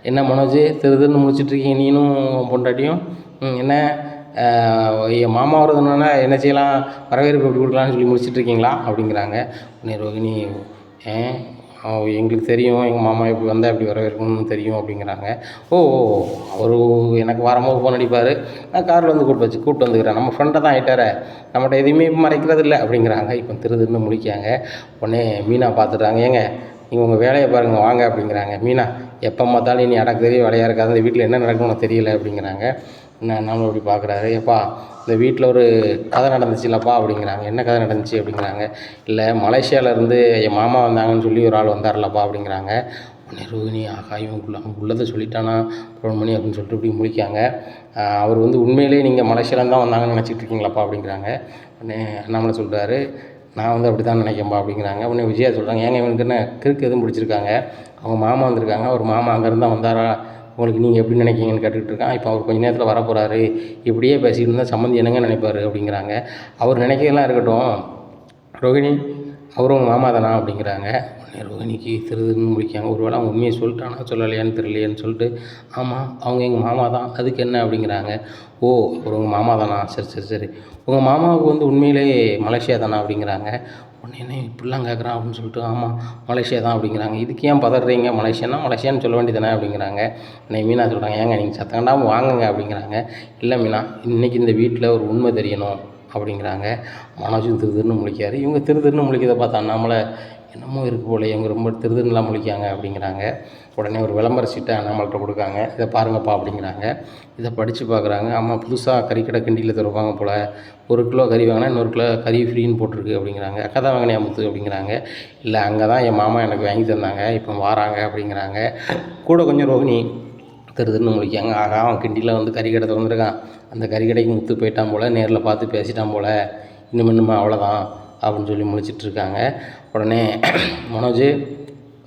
என்ன மனோஜ் திருன்னு முழிச்சிட்ருக்கீங்க நீனும் பொண்டாட்டியும், என்ன என் மாமா வருதுன்னா என்ன செய்யலாம், வரவேற்பு எப்படி கொடுக்கலான்னு சொல்லி முடிச்சிட்ருக்கீங்களா அப்படிங்கிறாங்க. உடனே ரோகிணி எங்களுக்கு தெரியும், எங்கள் மாமா இப்படி வந்தால் எப்படி வரவேற்கணும்னு தெரியும் அப்படிங்கிறாங்க. ஓ அவர் எனக்கு வரும்போது ஃபோன் அடிப்பார், நான் காரில் கூப்பிட்டு வந்துக்கிறேன், நம்ம ஃப்ரெண்டை தான் ஆகிட்டார, நம்மகிட்ட எதுவுமே மறைக்கிறது இல்லை அப்படிங்கிறாங்க. இப்போ திருன்னு முடிக்காங்க. உடனே மீனா பார்த்துட்டாங்க. ஏங்க நீங்கள் உங்கள் வேலையை பாருங்கள் வாங்க அப்படிங்கிறாங்க. மீனா எப்போ பார்த்தாலும் நீ அடக்கு தெரிய வேலையாக இருக்காது, அந்த வீட்டில் என்ன நடக்கும்னு தெரியல அப்படிங்கிறாங்க. நம்மளும் அப்படி பார்க்குறாரு. எப்பா இந்த வீட்டில் ஒரு கதை நடந்துச்சுல்லப்பா அப்படிங்கிறாங்க. என்ன கதை நடந்துச்சு அப்படிங்கிறாங்க. இல்லை மலேசியாவிலேருந்து என் மாமா வந்தாங்கன்னு சொல்லி ஒரு ஆள் வந்தார்லப்பா அப்படிங்கிறாங்க. உடனே ரோகிணி ஆகா இவன் அவன் உள்ளதை சொல்லிட்டானா ப்ரௌன்மணி அப்படின்னு சொல்லிட்டு இப்படி முழிக்காங்க. அவர் வந்து உண்மையிலேயே நீங்கள் மலேசியாவில் தான் வந்தாங்கன்னு நினச்சிட்டு இருக்கீங்களாப்பா அப்படிங்கிறாங்க. உடனே அண்ணாமலை சொல்கிறாரு நான் வந்து அப்படி தான் நினைக்கிறேன்ப்பா அப்படிங்கிறாங்க. உடனே விஜயா சொல்கிறாங்க ஏங்க இவனுக்கு என்ன கிறுக்கு எதுவும் பிடிச்சிருக்காங்க, அவங்க மாமா வந்திருக்காங்க, அவர் மாமா அங்கேருந்து தான் வந்தாரா, உங்களுக்கு நீங்கள் எப்படி நினைக்கிங்கன்னு கேட்டுக்கிட்டு இருக்கான். இப்போ அவர் கொஞ்சம் நேரத்தில் வரப்போகிறாரு, இப்படியே பேசிக்கிட்டு இருந்தால் சம்மந்தி என்னங்க நினைப்பார் அப்படிங்கிறாங்க. அவர் நினைக்கிறதெல்லாம் இருக்கட்டும் ரோகிணி, அவரும் உங்கள் மாமா தானா அப்படிங்கிறாங்க. உடனே ரோகிணிக்கு திருதுன்னு முடிக்காங்க. ஒரு வேளை அவங்க உண்மையை சொல்லிட்டானா சொல்லலையான்னு தெரியலையேன்னு சொல்லிட்டு ஆமாம் அவங்க எங்கள் மாமா தான், அதுக்கு என்ன அப்படிங்கிறாங்க. ஓ அவர் உங்கள் மாமா தானா, சரி சரி சரி, உங்கள் மாமாவுக்கு வந்து உண்மையிலே மலேசியா தானா அப்படிங்கிறாங்க. உடனே என்ன இப்படிலாம் கேட்குறான் அப்படின்னு சொல்லிட்டு ஆமாம் மலேசியா தான் அப்படிங்கிறாங்க. இதுக்கு ஏன் பதறீங்க, மலேசியான்னு சொல்ல வேண்டியதானே அப்படிங்கிறாங்க. உடனே மீனா சொல்கிறாங்க ஏங்க நீங்கள் சத்தங்கண்டாமல் வாங்குங்க அப்படிங்கிறாங்க. இல்லை மீனா இன்றைக்கி இந்த வீட்டில் ஒரு உண்மை தெரியணும் அப்படிங்கிறாங்க. மனோஜும் திருதுன்னு முழிக்காரு. இவங்க திருதுன்னு முழிக்கிறத பார்த்தா அண்ணாமலை என்னமோ இருக்கு போல, இவங்க ரொம்ப திருதுன்னெலாம் முழிக்காங்க அப்படிங்கிறாங்க. உடனே ஒரு விளம்பர சீட்டை அண்ணாமலைகிட்ட கொடுக்காங்க. இதை பாருங்கப்பா அப்படிங்கிறாங்க. இதை படித்து பார்க்குறாங்க. அம்மா புதுசாக கறிக்கடை கிண்டியில் திறப்பாங்க போல், 1 கிலோ கறி வாங்கினா இன்னொரு கிலோ கறி ஃப்ரீன்னு போட்டிருக்கு அப்படிங்கிறாங்க. அக்கா தான் வாங்கினியா முத்து அப்படிங்கிறாங்க. இல்லை அங்கே தான் என் மாமா எனக்கு வாங்கி தந்தாங்க, இப்போ வாராங்க அப்படிங்கிறாங்க. கூட கொஞ்சம் ரோகிணி திருதுன்னு முழிக்காங்க. ஆகா அவன் கிண்டியில் வந்து கறிக்கடை திறந்துருக்கான், அந்த கறிக்கடைக்கு முத்து போயிட்டான் போல், நேரில் பார்த்து பேசிட்டான் போல், இன்னும் அவ்வளோதான் அப்படின்னு சொல்லி முழிச்சிட்ருக்காங்க. உடனே மனோஜ்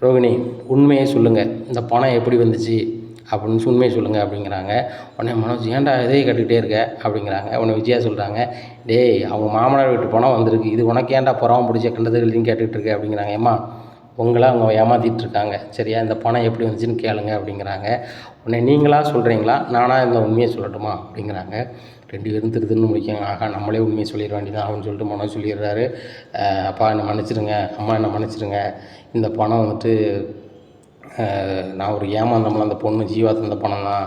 ரோகிணி உண்மையை சொல்லுங்கள், இந்த பணம் எப்படி வந்துச்சு அப்படின்னு உண்மையை சொல்லுங்கள் அப்படிங்கிறாங்க. உடனே மனோஜ் ஏன்டா எதையே கட்டிக்கிட்டே இருக்க அப்படிங்கிறாங்க. உடனே விஜயா சொல்கிறாங்க டேய் அவங்க மாமனார் வீட்டு பணம் வந்திருக்கு, இது உனக்கு ஏன்டா புறாமல் பிடிச்ச கண்டது எழுதின்னு கேட்டுக்கிட்டு இருக்க அப்படிங்கிறாங்க. ஏம்மா உங்களை அவங்க ஏமாற்றிட்டுருக்காங்க சரியா, இந்த பணம் எப்படி வந்துச்சுன்னு கேளுங்க அப்படிங்கிறாங்க. உடனே நீங்களாக சொல்கிறீங்களா நானாக இந்த உண்மையை சொல்லட்டுமா அப்படிங்கிறாங்க. 2 பேரும் திருதுன்னு முடிக்காங்க. ஆகா நம்மளே உண்மையை சொல்லிட வேண்டியதான் அப்படின்னு சொல்லிட்டு மனோஜ் சொல்லிடுறாரு. அப்பா என்னை மன்னிச்சிடுங்க, அம்மா என்னை மன்னிச்சிடுங்க, இந்த பணம் வந்துட்டு நான் ஒரு ஏமாந்தோம்ல, அந்த பொண்ணு ஜீவா தந்த பணம் தான்,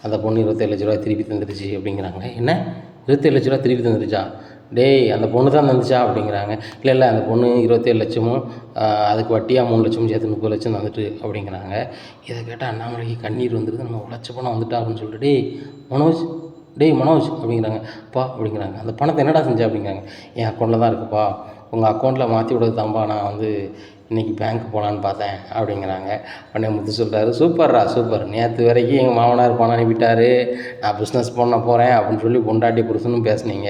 அந்த பொண்ணு 27 லட்ச ரூபா திருப்பி தந்துடுச்சு அப்படிங்கிறாங்க. என்ன 27 லட்ச ரூபா திருப்பி தந்துடுச்சா, டேய் அந்த பொண்ணு தான் தந்துச்சா அப்படிங்கிறாங்க. இல்லை அந்த பொண்ணு 27 லட்சமும் அதுக்கு வட்டியாக 3 லட்சமும் சேர்த்து 30 லட்சம் தந்துட்டு அப்படிங்கிறாங்க. இதை கேட்டால் அண்ணாமலைக்கு கண்ணீர் வந்துடுது. நம்ம உழைச்ச பணம் வந்துட்டா அப்படின்னு சொல்லிட்டு டேய் மனோஜ் அப்படிங்கிறாங்க. அப்பா அப்படிங்கிறாங்க. அந்த பணத்தை என்னடா செஞ்சா அப்படிங்கிறாங்க. என் அக்கௌண்ட்டில் தான் இருக்குப்பா, உங்கள் அக்கௌண்ட்டில் மாற்றி விடுறது தான்ப்பா நான் வந்து இன்றைக்கி பேங்க்கு போகலான்னு பார்த்தேன் அப்படிங்கிறாங்க. உடனே முத்து சொல்கிறாரு சூப்பர்ரா சூப்பர், நேற்று வரைக்கும் எங்கள் மாமனார் பணம் அனுப்பிட்டார், நான் பிஸ்னஸ் பண்ண போகிறேன் அப்படின்னு சொல்லி பொண்டாட்டி புருஷனும் பேசுனீங்க.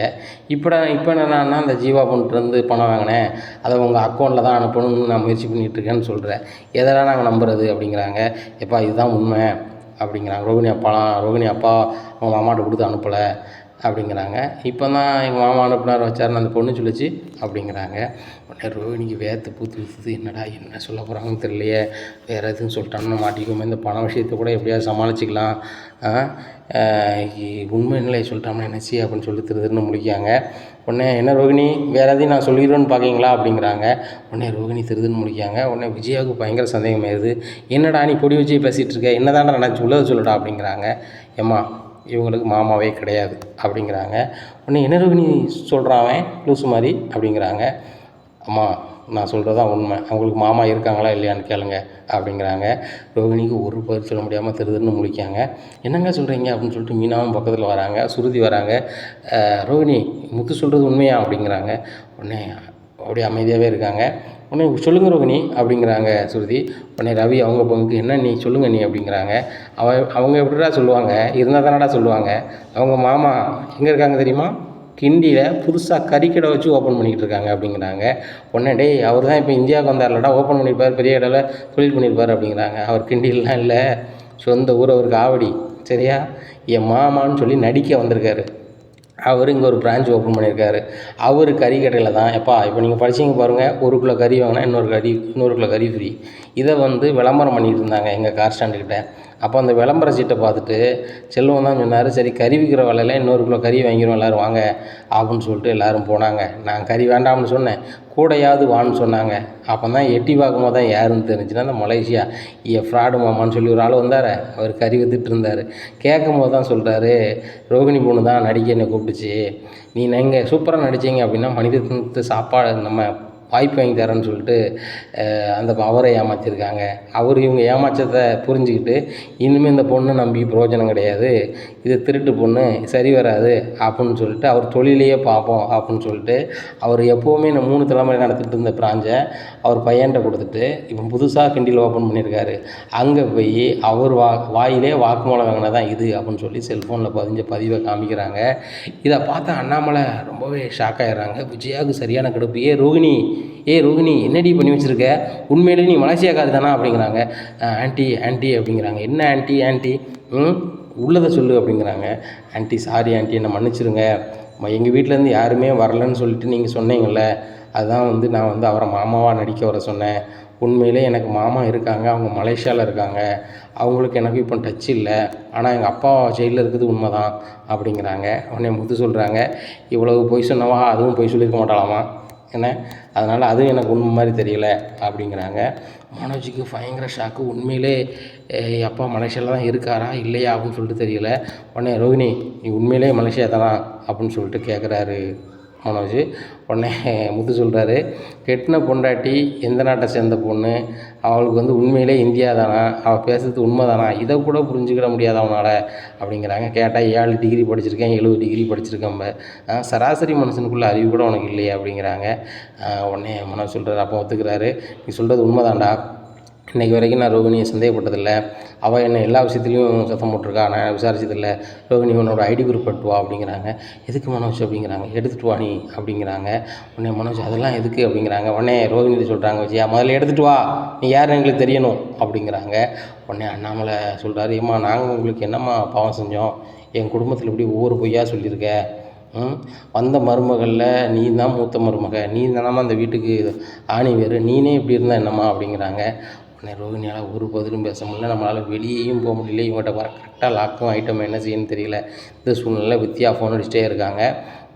இப்போ என்னன்னா அந்த ஜீவா பொண்ணுலேருந்து பணம் வாங்கினேன், அதை உங்கள் அக்கௌண்ட்டில் தான் அனுப்பணும்னு நான் முயற்சி பண்ணிகிட்ருக்கேன்னு சொல்கிறேன், எதெல்லாம் நாங்கள் நம்புறது அப்படிங்கிறாங்க. எப்பா இதுதான் உண்மை அப்படிங்கிறாங்க. ரோகிணி அப்பா அவங்க மாமாட்ட கொடுத்து அனுப்பலை அப்படிங்கிறாங்க. இப்போ தான் எங்கள் மாமா அனுப்புனார் வச்சாருன்னு அந்த பொண்ணு சொல்லிச்சு அப்படிங்கிறாங்க. உடனே ரோகிணிக்கு வேர்த்து ஊற்றுது. என்னடா என்ன சொல்ல போகிறாங்கன்னு தெரியலையே, வேறு எதுவும் சொல்லிட்டான்னு மாட்டிக்குமே, இந்த பண விஷயத்தை கூட எப்படியாவது சமாளிச்சிக்கலாம், உண்மை நிலையை சொல்லிட்டாமல் என்னச்சி அப்படின்னு சொல்லி திருன்னு முடிக்காங்க. உடனே என்ன ரோகிணி வேறு எதையும் நான் சொல்லிடுவேன்னு பார்க்கிங்களா அப்படிங்கிறாங்க. உடனே ரோகிணி திருதுன்னு முடிக்காங்க. உடனே விஜயாவுக்கு பயங்கர சந்தேகம் ஆயிடுது. என்னடா நீ பொடி வச்சு பேசிகிட்டு இருக்க, என்ன தாண்டா நினச்சி உள்ளதை சொல்லடா அப்படிங்கிறாங்க. ஏம்மா இவங்களுக்கு மாமாவே கிடையாது அப்படிங்கிறாங்க. உடனே என்ன ரோகிணி சொல்கிறான் லூசு மாதிரி அப்படிங்கிறாங்க. அம்மா நான் சொல்கிறது தான் உண்மை, அவங்களுக்கு மாமா இருக்காங்களா இல்லையான்னு கேளுங்க அப்படிங்கிறாங்க. ரோகிணிக்கு ஒரு பதில் சொல்ல முடியாமல் திருதுன்னு முடிக்காங்க. என்னங்க சொல்கிறீங்க அப்படின்னு சொல்லிட்டு மீனாவும் பக்கத்தில் வராங்க, சுருதி வராங்க. ரோகிணி முத்து சொல்கிறது உண்மையா அப்படிங்கிறாங்க. உடனே அப்படியே அமைதியாகவே இருக்காங்க. உடனே சொல்லுங்க ரோகிணி அப்படிங்கிறாங்க சுருதி. உடனே ரவி அவங்க பங்குக்கு என்ன நீ சொல்லுங்க நீ அப்படிங்கிறாங்க. அவங்க எப்படிடா சொல்லுவாங்க, இருந்தால் தானடா சொல்லுவாங்க, அவங்க மாமா எங்கே இருக்காங்க தெரியுமா, கிண்டியில் புதுசாக கறிக்கடை வச்சு ஓப்பன் பண்ணிக்கிட்டு இருக்காங்க அப்படிங்கிறாங்க. உடனே டேய் அவர் தான் இப்போ இந்தியாவுக்கு வந்தார்லடா, ஓப்பன் பண்ணியிருப்பார், பெரிய கடையில் தொழில் பண்ணியிருப்பார் அப்படிங்கிறாங்க. அவர் கிண்டிலாம் இல்லை, சொந்த ஊர் அவருக்கு ஆவடி சரியா, என் மாமான்னு சொல்லி நடிக்க வந்திருக்காரு. அவர் இங்கே ஒரு பிரான்ச் ஓப்பன் பண்ணியிருக்காரு. அவர் கறிக்கடையில் தான் எப்பா இப்போ நீங்கள் படிச்சிங்க பாருங்கள், 1 கிலோ கறி வாங்கினா இன்னொரு கிலோ கறி ஃப்ரீ. இதை வந்து விளம்பரம் பண்ணிகிட்டு இருந்தாங்க எங்கள் கார் ஸ்டாண்டுக்கிட்ட. அப்போ அந்த விளம்பர சீட்டை பார்த்துட்டு செல்வம் தான் சொன்னார், சரி கறி விற்கிற வேலையில் 1 கிலோ கறி வாங்கிடுவோம் எல்லோரும் வாங்க அப்படின்னு சொல்லிட்டு எல்லோரும் போனாங்க. நான் கறி வேண்டாம்னு சொன்னேன், கூடையாவது வான்னு சொன்னாங்க. அப்போ தான் எட்டி பார்க்கும்போது தான் யாருன்னு தெரிஞ்சுன்னா அந்த மலேசியா ஃப்ராடு மாமான்னு சொல்லி ஒரு ஆள் வந்தார், அவர் கறி விற்றுட்டு இருந்தார். கேட்கும் போது தான் சொல்கிறாரு, ரோகிணி பொண்ணு தான் நடிக்க என்னை கூப்பிட்டுச்சு, நீ நீங்கள் சூப்பராக நடிச்சிங்க அப்படின்னா மனிதத்தை சாப்பாடு நம்ம வாய்ப்பு வாங்கி தரேன்னு சொல்லிட்டு அந்த அவரை ஏமாற்றிருக்காங்க. அவர் இவங்க ஏமாற்றத்தை புரிஞ்சுக்கிட்டு இனிமேல் இந்த பொண்ணை நம்பி பிரயோஜனம் கிடையாது, இது திருட்டு பொண்ணு சரி வராது அப்படின்னு சொல்லிட்டு அவர் தொழிலையே பார்ப்போம் அப்படின்னு சொல்லிட்டு அவர் எப்போவுமே இந்த 3 தலைமுறை நடத்திட்டு இருந்த பிராஞ்சை அவர் பையன்கிட்ட கொடுத்துட்டு இப்போ புதுசாக கிண்டியில் ஓப்பன் பண்ணியிருக்காரு. அங்கே போய் அவர் வாயிலே வாக்குமூலம் வாங்கினதான் இது அப்படின்னு சொல்லி செல்ஃபோனில் பதிஞ்ச பதிவை காமிக்கிறாங்க. இதை பார்த்தா அண்ணாமலை ரொம்பவே ஷாக் ஆகிடுறாங்க. விஜயாவுக்கு சரியான கடுப்பு. ஏ ரோகிணி என்னடி பண்ணி வச்சுருக்க, உண்மையிலே நீ மலேசியாக்காரி தானா அப்படிங்கிறாங்க. ஆண்டி அப்படிங்கிறாங்க. என்ன ஆண்டி உள்ளதை சொல்லு அப்படிங்கிறாங்க. ஆண்டி சாரி ஆண்டி, என்னை மன்னிச்சிருங்க, எங்கள் வீட்டிலேருந்து யாருமே வரலன்னு சொல்லிட்டு நீங்கள் சொன்னீங்கள்ல, அதுதான் நான் அவரை மாமாவாக நடிக்க வர சொன்னேன். உண்மையிலே எனக்கு மாமா இருக்காங்க, அவங்க மலேசியாவில் இருக்காங்க, அவங்களுக்கு எனக்கு இப்போ டச் இல்லை, ஆனால் எங்கள் அப்பா ஜெயிலில் இருக்குது உண்மை தான் அப்படிங்கிறாங்க. உடனே முத்து சொல்கிறாங்க, இவ்வளவு பொய் சொன்னவா அதுவும் பொய் சொல்லியிருக்க மாட்டாளாமா என்ன, அதனால் அதுவும் எனக்கு உண்மை மாதிரி தெரியல அப்படிங்கிறாங்க. மனோஜுக்கு பயங்கர ஷாக்கு. உண்மையிலே அப்பா மலேசியாவில் தான் இருக்காரா இல்லையா அப்படின்னு சொல்லிட்டு தெரியல. உடனே ரோகிணி நீ உண்மையிலே மலேசியா தானா அப்படின்னு சொல்லிட்டு கேட்குறாரு மனோஜ். உடனே முத்து சொல்கிறாரு, கெட்டின பொண்டாட்டி எந்த நாட்டை சேர்ந்த பொண்ணு, அவளுக்கு உண்மையிலே இந்தியா தானா, அவள் பேசுறது உண்மை தானா, இதை கூட புரிஞ்சுக்கிட முடியாது அவனால் அப்படிங்கிறாங்க. கேட்டால் 7 டிகிரி படிச்சிருக்கேன் 70 டிகிரி படிச்சிருக்கேன், சராசரி மனுஷனுக்குள்ளே அறிவு கூட உனக்கு இல்லையா அப்படிங்கிறாங்க. உடனே மனோஜ் சொல்கிறார், அப்போ ஒத்துக்கிறாரு, நீ சொல்கிறது உண்மை தான்டா, இன்றைக்கி வரைக்கும் நான் ரோகிணியை சந்தேகப்பட்டதில்லை, அவள் என்னை எல்லா விஷயத்துலையும் சத்தம் போட்டிருக்கா, நான் விசாரிச்சதில்லை, ரோகிணி உன்னோட ஐடி ப்ரூஃப் எடுத்து வா அப்படிங்கிறாங்க. எதுக்கு மனோஜ் அப்படிங்கிறாங்க. எடுத்துகிட்டு வா நீ அப்படிங்கிறாங்க. உடனே மனோஜ் அதெல்லாம் எதுக்கு அப்படிங்கிறாங்க. உடனே ரோகிணி சொல்கிறாங்க, விஜயா முதல்ல எடுத்துகிட்டு வா, நீ யார் எங்களுக்கு தெரியணும் அப்படிங்கிறாங்க. உடனே அண்ணாமலை சொல்கிறாரு, ஏம்மா நாங்கள் உங்களுக்கு என்னம்மா பாவம் செஞ்சோம், என் குடும்பத்தில் இப்படி ஒவ்வொரு பொய்யா சொல்லியிருக்க, வந்த மருமகளில் நீ தான் மூத்த மருமக, நீ தானம்மா அந்த வீட்டுக்கு ஆணி வேறு, நீனே இப்படி இருந்தால் என்னம்மா அப்படிங்கிறாங்க. உடனே ரோகிணியால் ஒரு பதிலும் பேச முடியல, நம்மளால் வெளியேயும் போக முடியல, இவங்கள்ட்ட வர கரெக்டாக லாக்கும் ஐட்டம் என்ன செய்யணும்னு தெரியல. இந்த சூழ்நிலை வித்யா ஃபோன் அடிச்சிட்டே இருக்காங்க.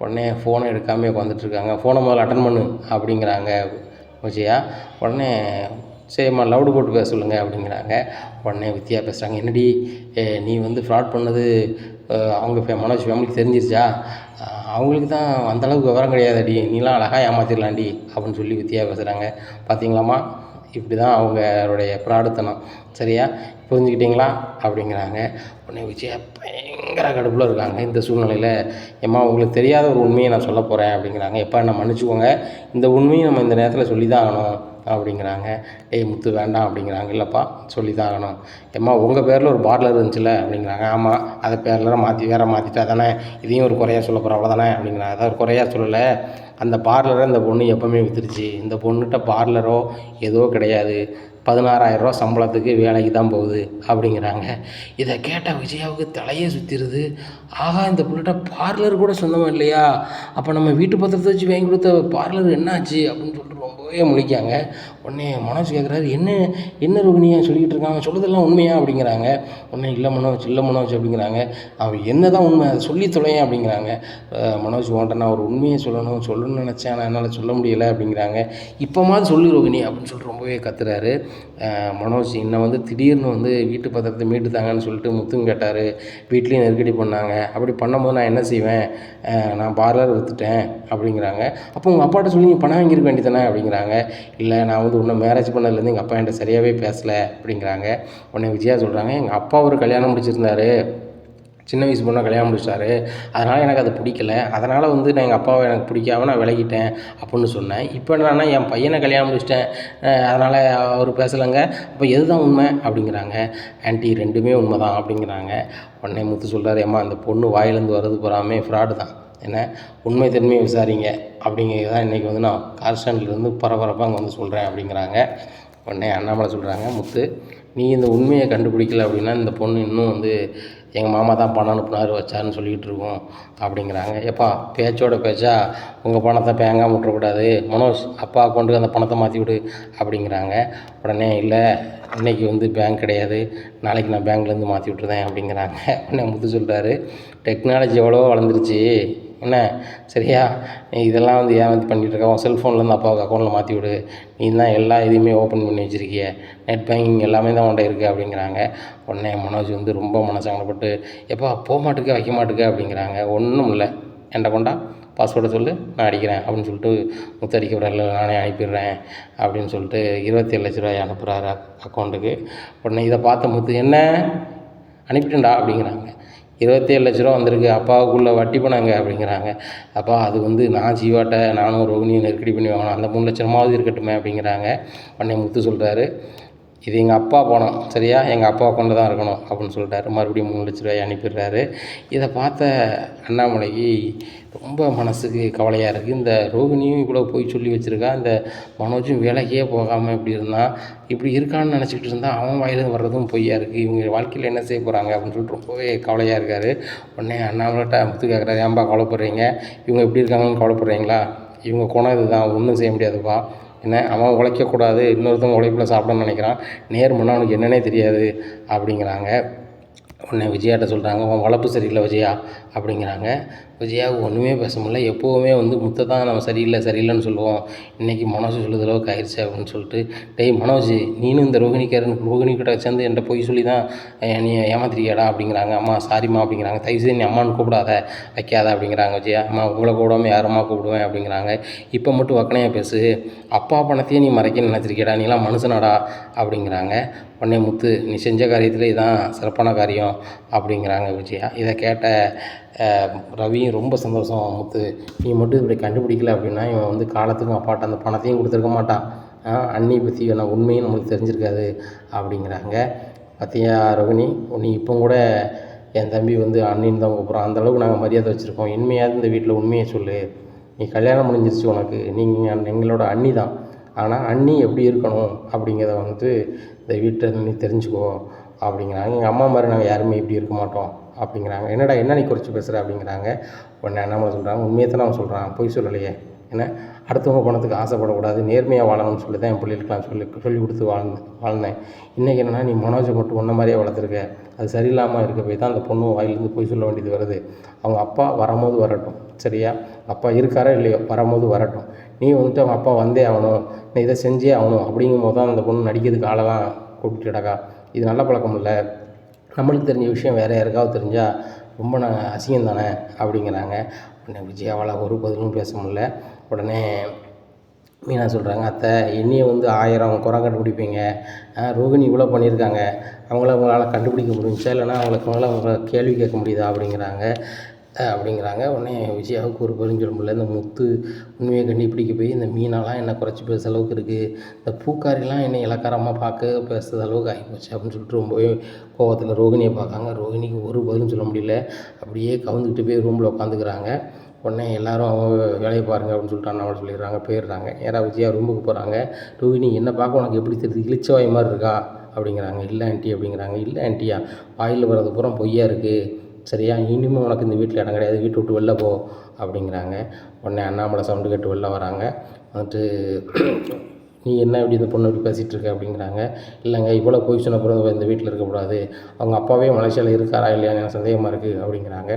உடனே ஃபோனை எடுக்காமல் உட்காந்துட்ருக்காங்க. ஃபோனை முதல்ல அட்டன் பண்ணு அப்படிங்கிறாங்க விஜயா. உடனே சரிம்மா லவுடு போட்டு பேச சொல்லுங்கள் அப்படிங்கிறாங்க. உடனே வித்யா பேசுகிறாங்க, என்னடி நீ ஃப்ராட் பண்ணது அவங்க மனோஜ் ஃபேமிலிக்கு தெரிஞ்சிருச்சா, அவங்களுக்கு தான் அந்தளவுக்கு விவரம் கிடையாதுடி, நீலாம் அழகாக ஏமாற்றிடலாண்டி அப்படின்னு சொல்லி வித்யா பேசுகிறாங்க. பார்த்தீங்களாம்மா, இப்படி தான் அவங்களுடைய பிராடுத்தனம், சரியா புரிஞ்சுக்கிட்டீங்களா அப்படிங்கிறாங்க. உடனே விஜயா பயங்கர கடுப்பில் இருக்காங்க. இந்த சூழ்நிலையில் ஏம்மா உங்களுக்கு தெரியாத ஒரு உண்மையை நான் சொல்ல போகிறேன் அப்படிங்கிறாங்க. எப்போ என்ன மன்னிச்சுக்கோங்க, இந்த உண்மையை நம்ம இந்த நேரத்தில் சொல்லி தான் ஆகணும் அப்படிங்கிறாங்க. முத்து வேண்டாம் அப்படிங்கிறாங்க. இல்லைப்பா சொல்லி தான் ஆகணும். ஏம்மா உங்கள் பேரில் ஒரு பார்லர் இருந்துச்சுல்ல அப்படிங்கிறாங்க. ஆமாம், அதை பேரில் மாற்றிட்டா தானே இதையும் ஒரு குறையாக சொல்ல போகிறோம் அவ்வளோதானே அப்படிங்கிறாங்க. அதாவது ஒரு குறையாக சொல்லலை, அந்த பார்லரை இந்த பொண்ணு எப்போவுமே விற்றுருச்சு, இந்த பொண்ணுகிட்ட பார்லரோ ஏதோ கிடையாது, 16,000 ரூபா சம்பளத்துக்கு வேலைக்கு தான் போகுது அப்படிங்கிறாங்க. இதை கேட்டால் விஜயாவுக்கு தலையே சுற்றிடுது. ஆகா, இந்த பிள்ளைகிட்ட பார்லர் கூட சொந்தமாக இல்லையா, அப்போ நம்ம வீட்டு பத்திரத்தை வச்சு வாங்கி கொடுத்த பார்லர் என்னாச்சு அப்படின்னு சொல்லிட்டு ரொம்பவே முழிக்காங்க. உடனே மனோஜ் கேட்குறாரு, என்ன ரோகிணியா சொல்லிக்கிட்டு இருக்காங்க, சொல்லுறதெல்லாம் உண்மையா அப்படிங்கிறாங்க. உடனே இல்லை மனோஜ் அப்படிங்கிறாங்க. அவன் என்ன தான் உண்மை அதை சொல்லி தொலையேன் அப்படிங்கிறாங்க. மனோஜ் உன்கிட்ட நான் ஒரு உண்மையை சொல்லணும்னு நினச்சேன், ஆனால் என்னால் சொல்ல முடியலை அப்படிங்கிறாங்க. இப்போமாவது சொல்லு ரோகிணி அப்படின்னு சொல்லிட்டு ரொம்பவே கத்துறாரு மனோஜ். என்னை திடீர்னு வீட்டு பத்திரத்தை மீட்டு தாங்கன்னு சொல்லிட்டு முத்துங்க கேட்டார், வீட்லேயும் நெருக்கடி பண்ணாங்க, அப்படி பண்ணும்போது நான் என்ன செய்வேன், நான் பார்லர் விற்றுட்டேன் அப்படிங்கிறாங்க. அப்போ உங்கள் அப்பாட்ட சொல்லி நீங்கள் பணம் வாங்கியிருக்க வேண்டியதானே அப்படிங்கிறாங்க. இல்லை, நான் இன்னும் மேரேஜ் பண்ணதுலேருந்து எங்கள் அப்பா என்கிட்ட சரியாகவே பேசலை அப்படிங்கிறாங்க. உடனே விஜயா சொல்கிறாங்க, எங்கள் அப்பா ஒரு கல்யாணம் முடிச்சிருந்தாரு, சின்ன வயசு பொண்ணை கல்யாணம் முடிச்சிட்டாரு, அதனால் எனக்கு அது பிடிக்கல, அதனால் நான் எங்கள் அப்பாவை எனக்கு பிடிக்காம நான் விலகிட்டேன் அப்படின்னு சொன்னேன். இப்போ என்னன்னா என் பையனை கல்யாணம் முடிச்சிட்டேன், அதனால் அவர் பேசலைங்க, அப்போ எது தான் உண்மை அப்படிங்கிறாங்க. ஆன்ட்டி ரெண்டுமே உண்மை தான் அப்படிங்கிறாங்க. உடனே முத்து சொல்கிறாரு, ஏம்மா அந்த பொண்ணு வாயிலேருந்து வர்றது போகாமே ஃப்ராடு தான், என்ன உண்மை தன்மையை விசாரிங்க அப்படிங்கிறது தான் இன்றைக்கி நான் கார் ஸ்டாண்ட்லேருந்து பரபரப்பாக அங்கே சொல்கிறேன் அப்படிங்கிறாங்க. உடனே அண்ணாமலை சொல்கிறாங்க, முத்து நீ இந்த உண்மையை கண்டுபிடிக்கல அப்படின்னா இந்த பொண்ணு இன்னும் எங்கள் மாமா தான் பணம் அனுப்புனார் வச்சாருன்னு சொல்லிக்கிட்டு இருக்கோம் அப்படிங்கிறாங்க. எப்பா பேச்சோட பேச்சா உங்கள் பணத்தை பேங்காமல் விட்டுறக்கூடாது, மனோஜ் அப்பா அக்கௌண்ட்டுக்கு அந்த பணத்தை மாற்றி விடு அப்படிங்கிறாங்க. உடனே இல்லை, இன்றைக்கி பேங்க் கிடையாது, நாளைக்கு நான் பேங்க்லேருந்து மாற்றி விட்டுருந்தேன் அப்படிங்கிறாங்க. உடனே முத்து சொல்கிறாரு, டெக்னாலஜி எவ்வளோ வளர்ந்துருச்சு என்ன, சரியா நீ இதெல்லாம் ஏன் பண்ணிகிட்ருக்க, உன் செல்ஃபோன்லேருந்து அப்பாவுக்கு அக்கௌண்ட்டில் மாற்றி விடு, நீ தான் எல்லா இதையுமே ஓப்பன் பண்ணி வச்சுருக்கிய, நெட் பேங்கிங் எல்லாமே தான் உன்ட்ட இருக்குது அப்படிங்கிறாங்க. உடனே மனோஜ் ரொம்ப மனசங்கடப்பட்டு, எப்பா போக மாட்டுக்க வைக்க மாட்டுக்க அப்படிங்கிறாங்க. ஒன்றும் இல்லை, என்கிட்ட கொண்டா பாஸ்வேர்டை சொல்லு, நான் அடிக்கிறேன் அப்படின்னு சொல்லிட்டு முத்து அடிக்க விடல, நானே அனுப்பிடுறேன் அப்படின்னு சொல்லிட்டு 27 லட்ச ரூபாய் அனுப்புகிறாரு அக்கௌண்ட்டுக்கு. உடனே இதை பார்த்த முத்து, என்ன அனுப்பிட்டேன்டா அப்படிங்கிறாங்க. 27 லட்ச ரூபா வந்திருக்கு, அப்பாவுக்குள்ளே வட்டி பணங்க அப்படிங்கிறாங்க. அப்பா அது வந்து நான் ஜீவாட்ட நானும் ரோகிணியும் நெருக்கடி பண்ணி வாங்கணும், அந்த 3 லட்ச ரூபாவது இருக்கட்டுமே அப்படிங்கிறாங்க. உடனே முத்து சொல்கிறாரு, இது எங்கள் அப்பா பணம் சரியா, எங்கள் அப்பா கொண்டு தான் இருக்கணும் அப்படின்னு சொல்லிட்டாரு. மறுபடியும் 3 லட்ச ரூபாய் அனுப்பிடுறாரு. இதை பார்த்த அண்ணாமலைக்கு ரொம்ப மனசுக்கு கவலையாக இருக்குது. இந்த ரோகிணியும் இவ்வளோ போய் சொல்லி வச்சுருக்கா, இந்த மனோஜும் வேலைக்கே போகாமல் இப்படி இருந்தான், இப்படி இருக்கான்னு நினச்சிக்கிட்டு இருந்தால் அவன் வாயிலிருந்து வர்றதும் பொய்யா இருக்குது, இவங்க வாழ்க்கையில் என்ன செய்ய போகிறாங்க அப்படின்னு சொல்லிட்டு ரொம்பவே கவலையாக இருக்கார். உடனே அண்ணாமலைட்ட முத்து கேட்குறாரு, ஏன்பா கவலைப்படுறீங்க, இவங்க எப்படி இருக்காங்கன்னு கவலைப்படுறீங்களா, இவங்க குணம் இதுதான், ஒன்றும் செய்ய முடியாதுப்பா, என்ன அவன் உழைக்கக்கூடாது, இன்னொருத்தவங்க உழைப்பில் சாப்பிடணும்னு நினைக்கிறான், நேர்மன்னா அவனுக்கு என்னன்னே தெரியாது அப்படிங்கிறாங்க. உடனே விஜயாட்ட சொல்கிறாங்க, உன் வளர்ப்பு சரியில்லை விஜயா அப்படிங்கிறாங்க. விஜயா ஒன்றுமே பேச முடியல. எப்போவுமே வந்து முத்தை தான் நம்ம சரியில்லைன்னு சொல்லுவோம், இன்றைக்கி மனோஜ் சொல்லுற அளவுக்கு ஆயிடுச்சு அப்படின்னு சொல்லிட்டு, டேய் மனோஜ், நீனும் இந்த ரோகிணிக்கிட்ட சேர்ந்து என்கிட்ட போய் சொல்லி தான் நீ ஏமாத்திரியாடா அப்படிங்கிறாங்க. அம்மா சாரிம்மா அப்படிங்கிறாங்க. தயவுசெய்து நீ அம்மான்னு கூப்பிடாத, வைக்காத அப்படிங்கிறாங்க விஜயா. அம்மா உங்களை கூடாமல் யாரம்மா கூப்பிடுவேன் அப்படிங்கிறாங்க. இப்போ மட்டும் வக்கனையாக பேசு, அப்பா பணத்தையே நீ மறைக்கணும்னு நினச்சிருக்கியடா, நீலாம் மனுஷனாடா அப்படிங்கிறாங்க. உடனே முத்து, நீ செஞ்ச காரியத்தில் இதான் சிறப்பான காரியம் அப்படிங்கிறாங்க விஜயா. இதை கேட்ட ரவியும் ரொம்ப சந்தோஷம், முத்து நீ மட்டும் இப்படி கண்டுபிடிக்கல அப்படின்னா இவன் வந்து காலத்துக்கும் அப்பாட்ட அந்த பணத்தையும் கொடுத்துருக்க மாட்டான், அண்ணி பற்றி நான் உண்மையும் நம்மளுக்கு தெரிஞ்சிருக்காது அப்படிங்கிறாங்க. பார்த்தியா ரோகிணி, நீ இப்போ கூட என் தம்பி வந்து அண்ணின்னு தான் கூப்பிட்றான், அந்தளவுக்கு நாங்கள் மரியாதை வச்சுருக்கோம், இனிமையாவது இந்த வீட்டில் உண்மையை சொல்லு, நீ கல்யாணம் முடிஞ்சிருச்சு, உனக்கு நீங்கள் எங்களோட அண்ணி தான், ஆனால் அண்ணி எப்படி இருக்கணும் அப்படிங்கிறத வந்து இந்த வீட்டை நீ தெரிஞ்சுக்கோ அப்படிங்கிறாங்க. எங்கள் அம்மா மாதிரி நாங்கள் யாருமே இப்படி இருக்க மாட்டோம் அப்படிங்கிறாங்க. என்னடா என்ன நீ குறைச்சி பேசுகிற அப்படிங்கிறாங்க. உடனே அண்ணாமலை சொல்கிறாங்க, உண்மையை தான் அவன் சொல்கிறான், பொய் சொல்லலையே, ஏன்னா அடுத்தவங்க பணத்துக்கு ஆசைப்படக்கூடாது, நேர்மையாக வாழணும்னு சொல்லி தான் என் பிள்ளைகளுக்கெலாம் சொல்லி கொடுத்து வாழ்ந்தேன். இன்றைக்கி என்னென்னா நீ மனோஜை மட்டும் ஒன்றை மாதிரியே வளர்த்துருக்க, அது சரியில்லாமல் இருக்க போய் தான் அந்த பொண்ணு வாயிலேருந்து பொய் சொல்ல வேண்டியது வருது. அவங்க அப்பா வரும்போது வரட்டும் சரியா, அப்பா இருக்காரோ இல்லையோ வரும்போது வரட்டும், நீ வந்துட்டு அவங்க அப்பா வந்தே ஆகணும், நீ இதை செஞ்சே ஆகணும் அப்படிங்கும் போது தான் அந்த பொண்ணு நடிக்கிறதுக்கு ஆளெல்லாம் கூப்பிட்டுடக்கா, இது நல்ல பழக்கம் இல்லை, நம்மளுக்கு தெரிஞ்ச விஷயம் வேறு யாருக்காவது தெரிஞ்சால் ரொம்ப அசிங்கம் தானே அப்படிங்கிறாங்க. உடனே விஜயாவால் ஒரு பதிலும் பேச முடியல. உடனே மீனா சொல்கிறாங்க, அத்தை என்னையை வந்து 1000 குறை கண்டுபிடிப்பீங்க, ரோகிணி இவ்வளோ பண்ணியிருக்காங்க, அவங்களால் கண்டுபிடிக்க முடிஞ்சா, இல்லைனா அவங்களை கேள்வி கேட்க முடியுதா அப்படிங்கிறாங்க. உடனே விஜயாவுக்கு ஒரு சொல்ல முடியல. இந்த முத்து உண்மையை கண்டுபிடிக்க போய் இந்த மீனாலாம் என்னை குறைச்சி பேச அளவுக்கு இருக்குது, இந்த பூக்காரிலாம் என்னை இலக்காரமாக பேசுகிற அளவுக்கு ஆகிப்போச்சு அப்படின்னு சொல்லிட்டு ரொம்பவே கோவத்தில் ரோகிணியை பார்க்காங்க. ரோகிணிக்கு ஒரு பதிலும் சொல்ல முடியல, அப்படியே கவுந்துக்கிட்டு போய் ரூமில் உட்காந்துக்கிறாங்க. உடனே எல்லோரும் அவங்க வேலையை பாருங்கள் அப்படின்னு சொல்லிட்டு அண்ணாமலை சொல்லிடுறாங்க. போயிடுறாங்க. நேராக விஜயா ரூமுக்கு போகிறாங்க. ரோகிணி என்ன பார்க்க உனக்கு எப்படி தெரியுது, இளிச்சவாய் மாதிரி இருக்கா அப்படிங்கிறாங்க. இல்லை ஆண்டி அப்படிங்கிறாங்க. இல்லை ஆண்டியா, வாயில் வர்றது பூரா பொய்யா இருக்குது சரியா, இனிமேல் உனக்கு இந்த வீட்டில் இடம் கிடையாது, வீட்டை விட்டு வெளில போ அப்படிங்கிறாங்க. உடனே அண்ணாமலை சவுண்டு கேட்டு வெளில வராங்க. வந்துட்டு நீ என்ன இப்படி இந்த பொண்ணு இப்படி பேசிகிட்டு இருக்க அப்படிங்கிறாங்க. இல்லைங்க, இவ்வளோ போய் சொன்ன பிறகு இந்த வீட்டில் இருக்கக்கூடாது, அவங்க அப்பாவே மலேசியாவில் இருக்காரா இல்லையான்னு எனக்கு சந்தேகமாக இருக்குது அப்படிங்கிறாங்க.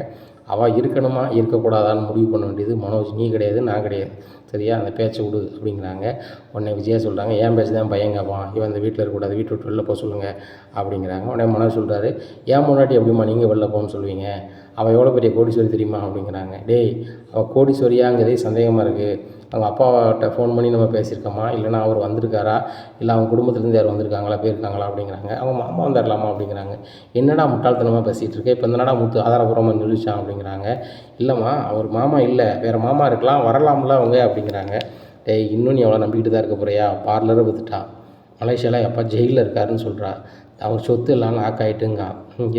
அவள் இருக்கணுமா இருக்கக்கூடாதான்னு முடிவு பண்ண வேண்டியது மனோஜ், நீ கிடையாது, நான் கிடையாது சரியா, அந்த பேச்சை விடு அப்படிங்கிறாங்க. உடனே விஜயா சொல்கிறாங்க, ஏன் பேச்சு தான் பையன் கேட்பான், இவன் இந்த வீட்டில் இருக்கக்கூடாது, வீட்டை விட்டு வெளில போக சொல்லுங்கள் அப்படிங்கிறாங்க. உடனே மனோஜ் சொல்கிறாரு, ஏன் முன்னாடி எப்படிம்மா நீங்கள் வெளில போகணும்னு சொல்லுவீங்க, அவள் எவ்வளோ பெரிய கோடீஸ்வரி தெரியுமா அப்படிங்கிறாங்க. டேய், அவள் கோடீஸ்வரியாங்கிறதே சந்தேகமாக இருக்குது, அவங்க அப்பாட்ட ஃபோன் பண்ணி நம்ம பேசியிருக்கோமா, இல்லைனா அவர் வந்திருக்காரா, இல்லை அவங்க குடும்பத்துலேருந்து யார் வந்திருக்காங்களா போயிருக்காங்களா அப்படிங்கிறாங்க. அவங்க மாமா வந்துடலாமா அப்படிங்கிறாங்க. என்னடா முட்டாள்தனமாக பேசிகிட்டு இருக்கேன், இப்போ என்னடா முத்து ஆதாரபூர்வமாக நிரூபிச்சான் அப்படிங்கிறாங்க. இல்லைம்மா, அவர் மாமா இல்லை, வேறு மாமா இருக்கலாம், வரலாம்ல அவங்க அப்படிங்கிறாங்க. டேய், இன்னும் நீ அவ்வளோ நம்பிக்கிட்டு தான் இருக்க போறியா, பார்லரை விற்றுட்டா, மலேசியாவில் எப்போ ஜெயிலில் இருக்காருன்னு சொல்கிறா, அவர் சொத்து எல்லாம் லாக் ஆகிட்டுங்க,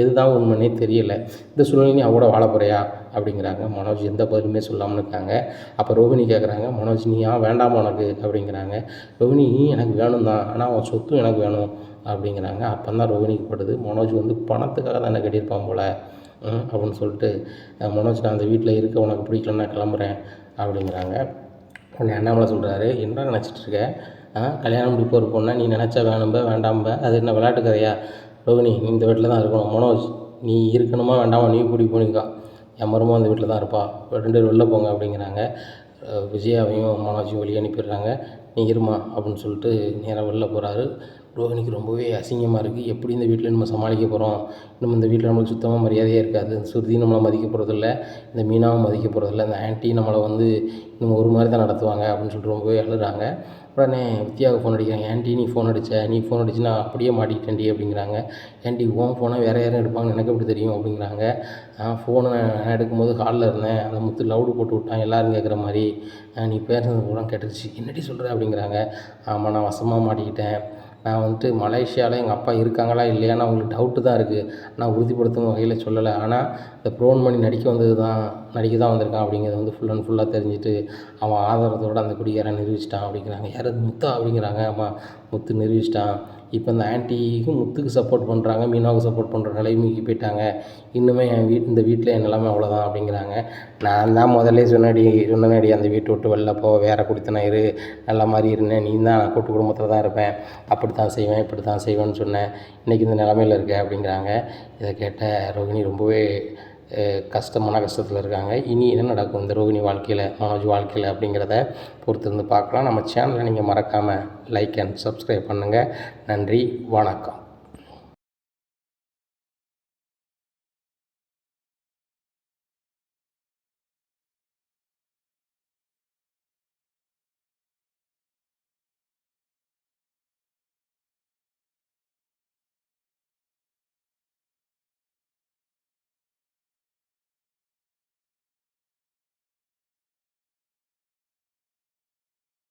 எதுதான் உண்மைன்னே தெரியலை, இந்த சூழ்நிலையும் அவட வாழ போறியா அப்படிங்கிறாங்க. மனோஜ் எந்த பதிலுமே சொல்லாமல் இருக்காங்க. அப்போ ரோகிணி கேட்குறாங்க, மனோஜ் நீ வேண்டாமா உனக்கு அப்படிங்கிறாங்க. ரோகிணி எனக்கு வேணும் தான், ஆனால் அவன் சொத்தும் எனக்கு வேணும் அப்படிங்கிறாங்க. அப்போ தான் ரோகிணிக்கு படுது, மனோஜ் வந்து பணத்துக்காக தான் என்ன கட்டியிருப்பான் போல் அப்படின்னு சொல்லிட்டு, மனோஜ் நான் அந்த வீட்டில் இருக்க உனக்கு பிடிக்கலன்னா கிளம்புறேன் அப்படிங்கிறாங்க. உடனே அண்ணாமலை சொல்கிறாரு, என்ன நினச்சிட்ருக்க, கல்யாணம் முடிப்பு ஒரு பொண்ணை நீ நினச்சா வேண்டாம்ப, அது என்ன விளையாட்டு கதையா, ரோகிணி நீ இந்த வீட்டில் தான் இருக்கணும், மனோஜ் நீ இருக்கணுமா வேண்டாமா நீ கூடி போனிக்கா, என் மருமக அந்த வீட்டில் தான் இருப்பா, 2 பேர் வெளில போங்க அப்படிங்கிறாங்க. விஜயாவையும் மனோஜையும் வெளியே அனுப்பிடுறாங்க. நீ இருமா அப்படின்னு சொல்லிட்டு நேராக வெளில போகிறாரு. ரோஹிணிக்கு ரொம்பவே அசிங்கமாக இருக்குது. எப்படி இந்த வீட்டில் நம்ம சமாளிக்க போகிறோம்? நம்ம இந்த வீட்டில் நம்மளுக்கு சுத்தமாக மரியாதையே இருக்காது. ஸ்ருதி நம்மளை மதிக்க போகிறதில்ல, இந்த மீனாவும் மதிக்க போகிறதில்ல, இந்த ஆன்ட்டி நம்மளை வந்து இன்னும் ஒரு மாதிரி தான் நடத்துவாங்க அப்படின்னு சொல்லிட்டு ரொம்பவே அழுறாங்க. உடனே வித்யாவுக்கு ஃபோன் அடிக்கிறாங்க. ஆன்ட்டி நீ ஃபோன் அடிச்சு நான் அப்படியே மாட்டிக்கிட்டேன்டி அப்படிங்கிறாங்க. ஆன்ட்டி உன் ஃபோனை வேறு யாரும் எடுப்பாங்கன்னு எனக்கு எப்படி தெரியும் அப்படிங்கிறாங்க. ஃபோனை நான் எடுக்கும்போது காலில் இருந்தேன், அந்த முத்து லவுடு போட்டு விட்டான் எல்லாரும் கேட்குற மாதிரி, நீ பேசுனது பூரா கேட்டுருச்சு. என்னடி சொல்கிற அப்படிங்கிறாங்க. ஆமாம் நான் வசமாக மாட்டிக்கிட்டேன். நான் வந்துட்டு மலேசியாவில் எங்கள் அப்பா இருக்காங்களா இல்லையான்னு அவங்களுக்கு டவுட்டு தான் இருக்குது. நான் உறுதிப்படுத்தும் வகையில் சொல்லலை. ஆனால் இந்த ப்ரோன் பண்ணி நடிக்க தான் வந்திருக்கான் அப்படிங்கிறது வந்து ஃபுல் அண்ட் ஃபுல்லாக தெரிஞ்சுட்டு அவன் ஆதாரத்தோடு அந்த குடிகாரன் நிரூபிச்சிட்டான் அப்படிங்கிறாங்க. யார் அது முத்தா அப்படிங்கிறாங்க. ஆமாம் முத்து நிரூபிச்சிட்டான். இப்போ இந்த ஆன்ட்டிக்கும் முத்துக்கு சப்போர்ட் பண்ணுறாங்க, மீனாவுக்கு சப்போர்ட் பண்ணுற நிலைமைக்கு போயிட்டாங்க. இன்னுமே இந்த வீட்டில் என் நிலைமை அவ்வளோதான் அப்படிங்கிறாங்க. நான் தான் முதல்லே சொன்னேனடி அந்த வீட்டை விட்டு வெளில போ, வேறு குடித்தனம் இரு, நல்ல மாதிரி இருந்தேன், நீ தான் கூட்டு குடும்பத்தில் தான் இருப்பேன், அப்படி தான் செய்வேன் இப்படி தான் செய்வேன்னு சொன்னேன், இன்றைக்கி இந்த நிலமையில் இருக்க அப்படிங்கிறாங்க. இதை கேட்ட ரோஹிணி ரொம்பவே மன கஷ்டத்தில் இருக்காங்க. இனி என்ன நடக்கும் இந்த ரோஹிணி வாழ்க்கையில், மனோஜ் வாழ்க்கையில் அப்படிங்கிறத பொறுத்திருந்து பார்க்கலாம். நம்ம சேனலை நீங்கள் மறக்காமல் லைக் அண்ட் சப்ஸ்கிரைப் பண்ணுங்கள். நன்றி, வணக்கம்.